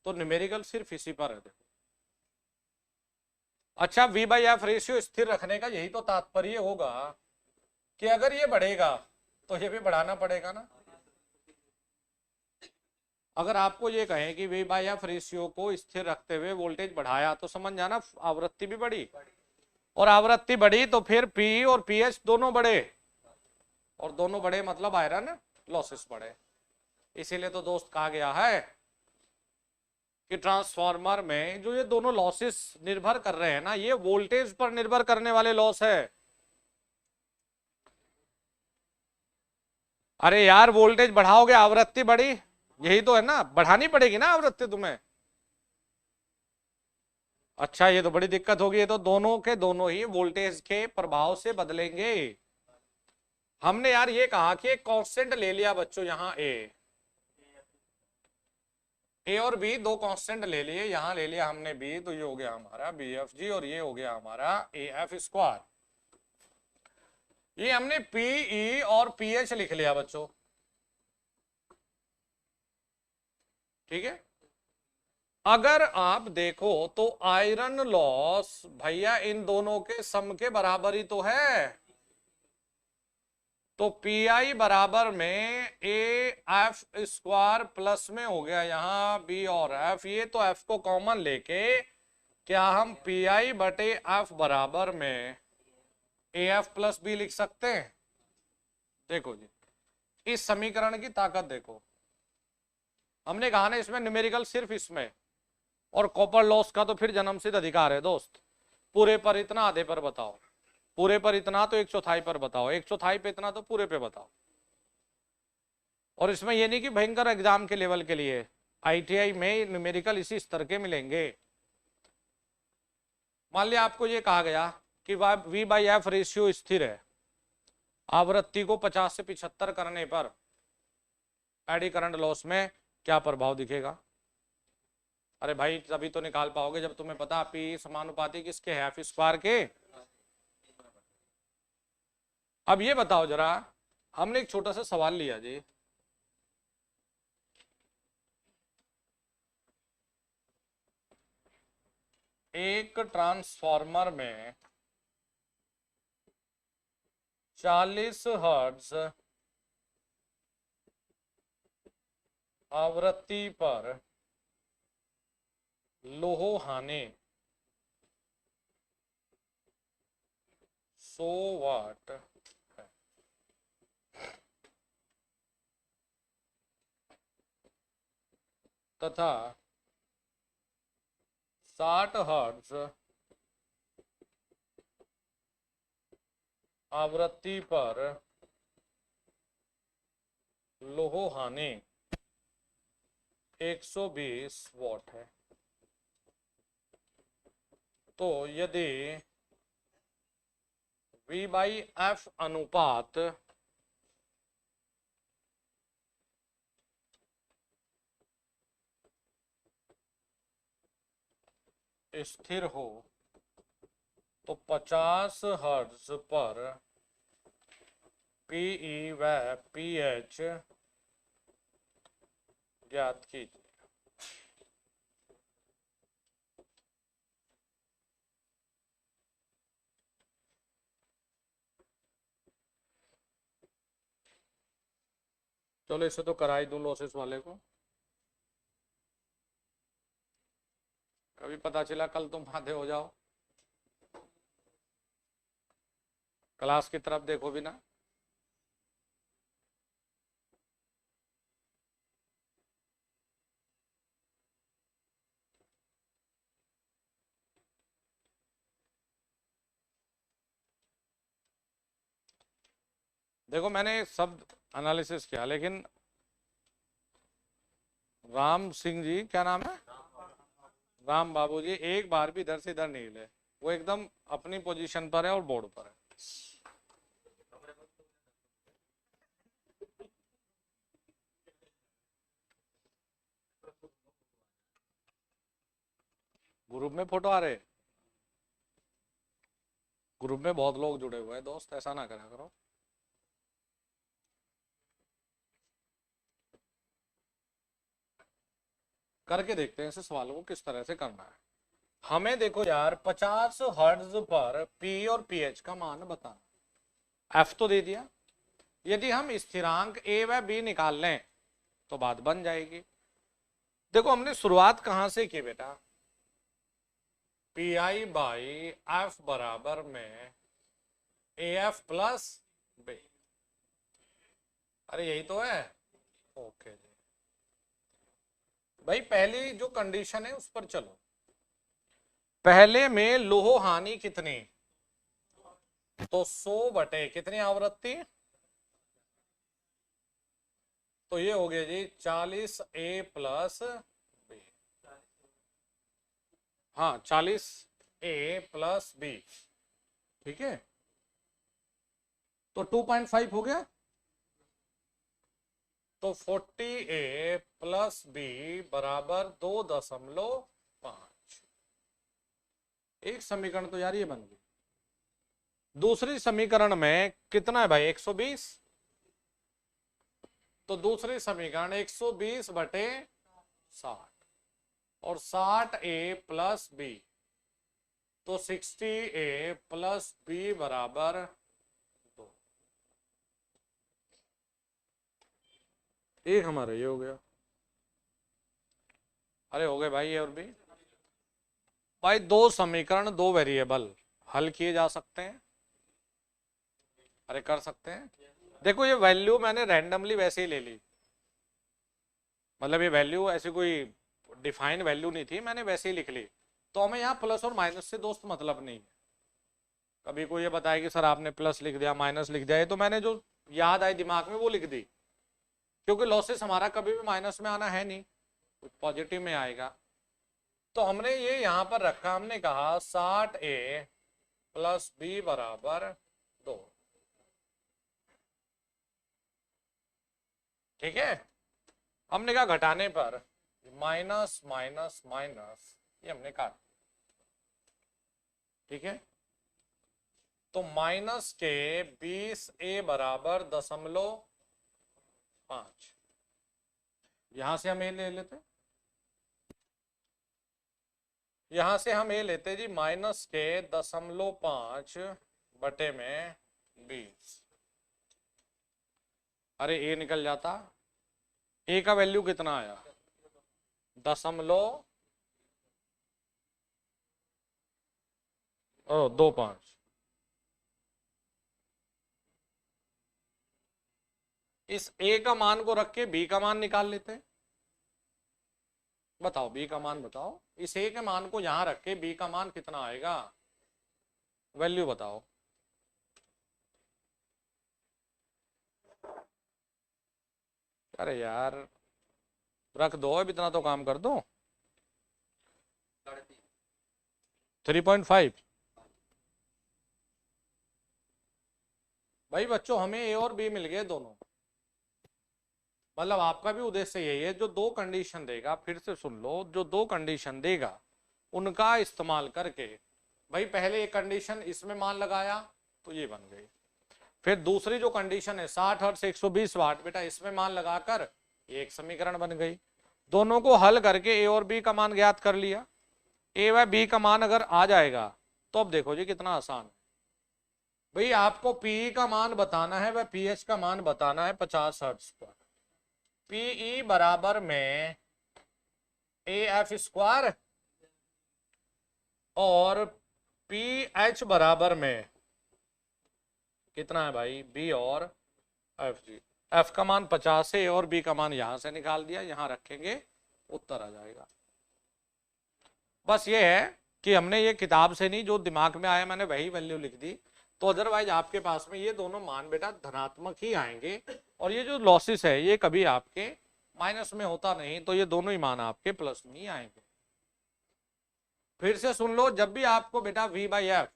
तो न्यूमेरिकल सिर्फ इसी पर है। देखो अच्छा, वी बाई एफ रेशियो स्थिर रखने का यही तो तात्पर्य होगा कि अगर ये बढ़ेगा तो ये भी बढ़ाना पड़ेगा ना। अगर आपको ये कहें कि वी बाई एफ रेशियो को स्थिर रखते हुए वोल्टेज बढ़ाया तो समझ जाना आवृत्ति भी बढ़ी, और आवृत्ति बढ़ी तो फिर पी और पीएच दोनों बढ़े, और दोनों बढ़े मतलब आयरन लॉसेस बढ़े। इसीलिए तो दोस्त कहा गया है कि ट्रांसफार्मर में जो ये दोनों लॉसेस निर्भर कर रहे हैं ना, ये वोल्टेज पर निर्भर करने वाले लॉस है। अरे यार वोल्टेज बढ़ाओगे आवृत्ति बढ़ी, यही तो है ना, बढ़ानी पड़ेगी ना आवृत्ति तुम्हें। अच्छा ये तो बड़ी दिक्कत होगी, ये तो दोनों के दोनों ही वोल्टेज के प्रभाव से बदलेंगे। हमने यार ये कहा कि एक कांस्टेंट ले लिया बच्चों, यहां ए और बी दो कांस्टेंट ले लिए, यहां ले लिया हमने बी, तो ये हो गया हमारा बी एफ जी और ये हो गया हमारा ए एफ स्क्वायर। ये हमने पीई और पीएच लिख लिया बच्चों, ठीक है। अगर आप देखो तो आयरन लॉस भैया इन दोनों के सम के बराबर ही तो है। तो पी आई बराबर में ए एफ स्क्वायर प्लस में हो गया यहां बी और एफ, ये तो एफ को कॉमन लेके क्या हम पी आई बटे एफ बराबर में ए एफ प्लस बी लिख सकते हैं। देखो जी इस समीकरण की ताकत देखो, हमने कहा ना इसमें न्यूमेरिकल सिर्फ इसमें, और कॉपर लॉस का तो फिर जन्मसिद्ध अधिकार है दोस्त। पूरे पर इतना, आधे पर बताओ, पूरे पर इतना तो 1/4 पर बताओ, 1/4 पे इतना तो पूरे पे बताओ। और इसमें यह नहीं कि भयंकर एग्जाम के लेवल के लिए, आईटीआई में न्यूमेरिकल इसी स्तर के मिलेंगे। मान लिया आपको ये कहा गया कि V/F रेशियो स्थिर है, आवृत्ति को 50 से 75 करने पर एडी करंट लॉस में क्या प्रभाव दिखेगा। अरे भाई तभी तो निकाल पाओगे जब तुम्हें पता पी समानुपाती किसके है, F² के। अब ये बताओ जरा, हमने एक छोटा सा सवाल लिया जी, एक ट्रांसफार्मर में 40 हर्ट्ज आवृत्ति पर लोह हानि 100 वाट है, तथा 60 हर्ट्ज आवृत्ति पर लोह हानि 120 वॉट है। तो यदि V/F अनुपात स्थिर हो तो 50 हर्ट्ज पर PE व PH ज्ञात कीजिए। चलो इसे तो कराई दूं लॉसेस वाले को, कभी पता चला कल तुम आधे हो जाओ। क्लास की तरफ देखो भी ना। देखो मैंने सब एनालिसिस किया, लेकिन राम सिंह जी, क्या नाम है, राम बाबू जी, एक बार भी इधर से इधर नहीं हिले। वो एकदम अपनी पोजीशन पर है और बोर्ड पर है। ग्रुप में फोटो आ रहे, ग्रुप में बहुत लोग जुड़े हुए हैं दोस्त, ऐसा ना करा करो। करके देखते हैं इस सवालों को किस तरह से करना है। हमें देखो यार 50 हर्ट्ज पर P और PH का मान बताना। F तो दे दिया, यदि हम स्थिरांक A व B निकाल लें तो बात बन जाएगी। देखो हमने शुरुआत कहां से की बेटा, PI/F बराबर में AF प्लस B। अरे यही तो है, ओके जी भाई। पहली जो कंडीशन है उस पर चलो। पहले में लोह हानि कितनी, तो 100 बटे कितनी आवृत्ति, तो ये हो गया जी 40A प्लस B। हाँ 40A प्लस B, ठीक है। तो 2.5 हो गया, तो 40A प्लस B बराबर 2.5। एक समीकरण तो यार ये बन गई। दूसरी समीकरण में कितना है भाई, 120। तो दूसरी समीकरण 120 बटे 60 और 60A प्लस B, तो 60A प्लस B बराबर 2। एक हमारा ये हो गया। अरे हो गए भाई ये और भी। भाई दो समीकरण, दो वेरिएबल हल किए जा सकते हैं। अरे कर सकते हैं। देखो ये वैल्यू मैंने रैंडमली वैसे ही ले ली, मतलब ये वैल्यू ऐसी कोई डिफाइन वैल्यू नहीं थी, मैंने वैसे ही लिख ली। तो हमें यहाँ प्लस और माइनस से दोस्त मतलब नहीं है। कभी कोई ये बताए कि सर आपने प्लस लिख दिया माइनस लिख दिया, ये तो मैंने जो याद आई दिमाग में वो लिख दी, क्योंकि लॉसेस हमारा कभी भी माइनस में आना है नहीं, पॉजिटिव में आएगा। तो हमने ये यहां पर रखा, हमने कहा 60A प्लस बी बराबर 2। ठीक है, हमने कहा घटाने पर माइनस माइनस माइनस, ये हमने काट। ठीक है, तो माइनस के 20A बराबर 0.5, यहां से हम ए ले लेते, यहां से हम ए लेते जी माइनस के 0.5 बटे में 20। अरे ए निकल जाता, ए का वैल्यू कितना आया 0.25। इस ए का मान को रख के बी का मान निकाल लेते हैं। बताओ बी का मान बताओ, इस ए के मान को यहां रख के बी का मान कितना आएगा, वैल्यू बताओ। अरे यार रख दो, अब इतना तो काम कर दो। 3.5। भाई बच्चों हमें ए और बी मिल गए दोनों, मतलब आपका भी उद्देश्य यही है, जो दो कंडीशन देगा, फिर से सुन लो, जो दो कंडीशन देगा उनका इस्तेमाल करके, भाई पहले एक कंडीशन इसमें मान लगाया तो ये बन गई, फिर दूसरी जो कंडीशन है 60 हर्ट्ज 120 वाट, बेटा इसमें मान लगाकर ये एक समीकरण बन गई। दोनों को हल करके ए और बी का मान ज्ञात कर लिया, ए व बी का मान अगर आ जाएगा तो अब देखो जी कितना आसान है। भाई आपको पी का मान बताना है व पीएच का मान बताना है 50 हर्ट्ज पर। पीई बराबर में ए एफ स्क्वायर और पी एच बराबर में कितना है भाई बी और एफ जी। एफ का मान 50 है और बी का मान यहां से निकाल दिया, यहां रखेंगे उत्तर आ जाएगा। बस ये है कि हमने ये किताब से नहीं, जो दिमाग में आया मैंने वही वैल्यू लिख दी। तो अदरवाइज आपके पास में ये दोनों मान बेटा धनात्मक ही आएंगे, और ये जो लॉसेस है ये कभी आपके माइनस में होता नहीं, तो ये दोनों ही मान आपके प्लस में ही आएंगे। फिर से सुन लो, जब भी आपको बेटा V/F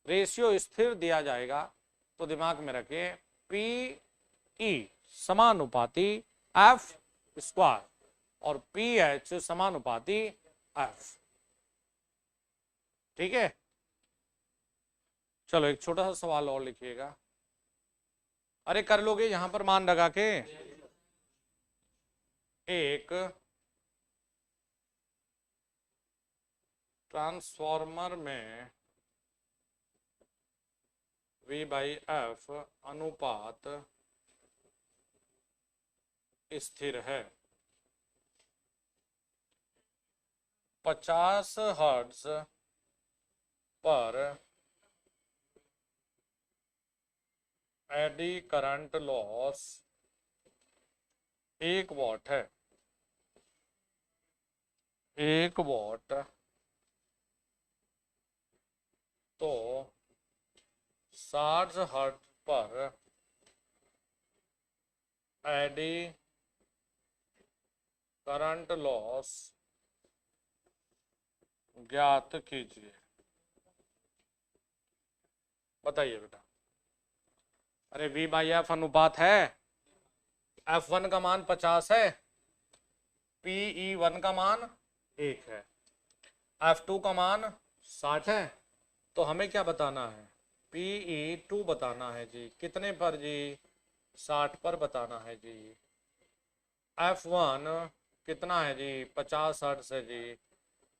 रेशियो स्थिर दिया जाएगा तो दिमाग में रखिए PE समानुपाती F स्क्वायर और PH समानुपाती F। ठीक है, चलो एक छोटा सा सवाल और लिखिएगा। अरे कर लोगे यहां पर मान लगा के, एक ट्रांसफॉर्मर में V/F अनुपात स्थिर है, 50 हर्ट्ज पर एडी करंट लॉस 1 वॉट है, 1 वॉट, तो 60 हर्ट्ज पर एडी करंट लॉस ज्ञात कीजिए। बताइए बेटा। अरे V/F अनुपात है, F1 का मान 50 है, PE1 का मान 1 है, F2 का मान 60 है, तो हमें क्या बताना है PE2 बताना है जी, कितने पर जी 60 पर बताना है जी। F1 कितना है जी 50 हर्ट्ज है जी,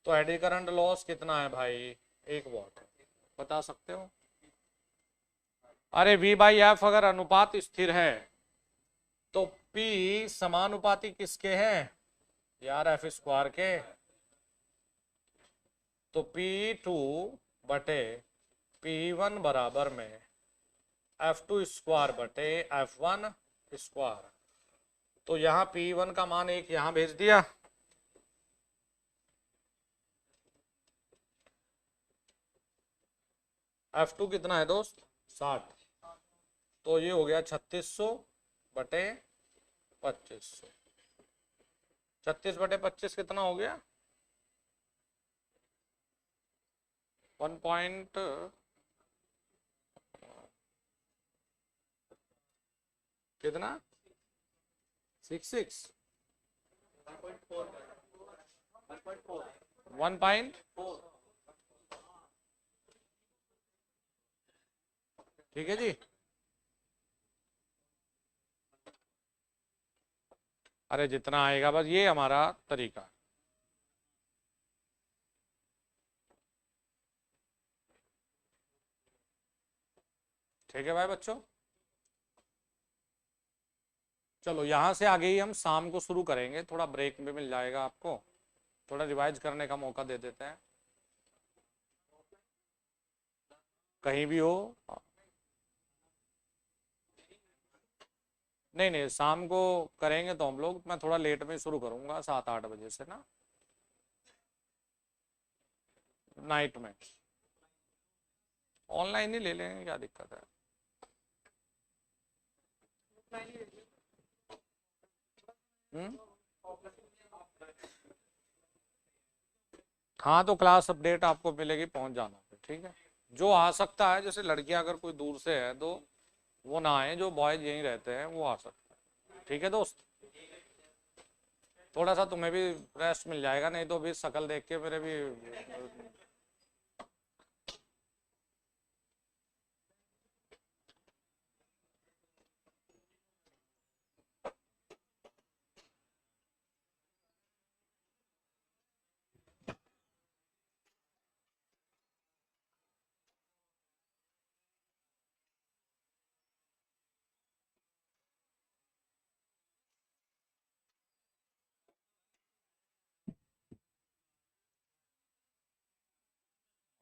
तो एडी करंट लॉस कितना है भाई 1 वॉट, बता सकते हो। अरे V/F अगर अनुपात स्थिर है तो P समानुपाती किसके हैं यार F स्क्वायर के, तो P2 बटे P1 बराबर में F2 स्क्वायर बटे F1 स्क्वायर। तो यहाँ P1 का मान एक यहाँ भेज दिया, F2 कितना है दोस्त 60, तो ये हो गया 3600 बटे 2500। 36 बटे 25 कितना हो गया 1 कितना 66 1 ठीक है जी। अरे जितना आएगा बस, ये हमारा तरीका है। ठीक है भाई बच्चों, चलो यहाँ से आगे ही हम शाम को शुरू करेंगे, थोड़ा ब्रेक भी मिल जाएगा आपको, थोड़ा रिवाइज करने का मौका दे देते हैं कहीं भी हो। नहीं नहीं, शाम को करेंगे तो हम लोग, मैं थोड़ा लेट में शुरू करूंगा 7-8 बजे से ना, नाइट में। ऑनलाइन ही ले लेंगे, क्या दिक्कत है। हम्म, हाँ तो क्लास अपडेट आपको मिलेगी, पहुंच जाना पे, ठीक है। जो आ सकता है, जैसे लड़कियां अगर कोई दूर से है तो वो ना आए, जो बॉयज यहीं रहते हैं वो आ सकते हैं, ठीक है दोस्त। थोड़ा सा तुम्हें भी रेस्ट मिल जाएगा, नहीं तो अभी शक्ल देख के मेरे भी।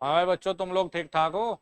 हाँ भाई बच्चों, तुम लोग ठीक ठाक हो।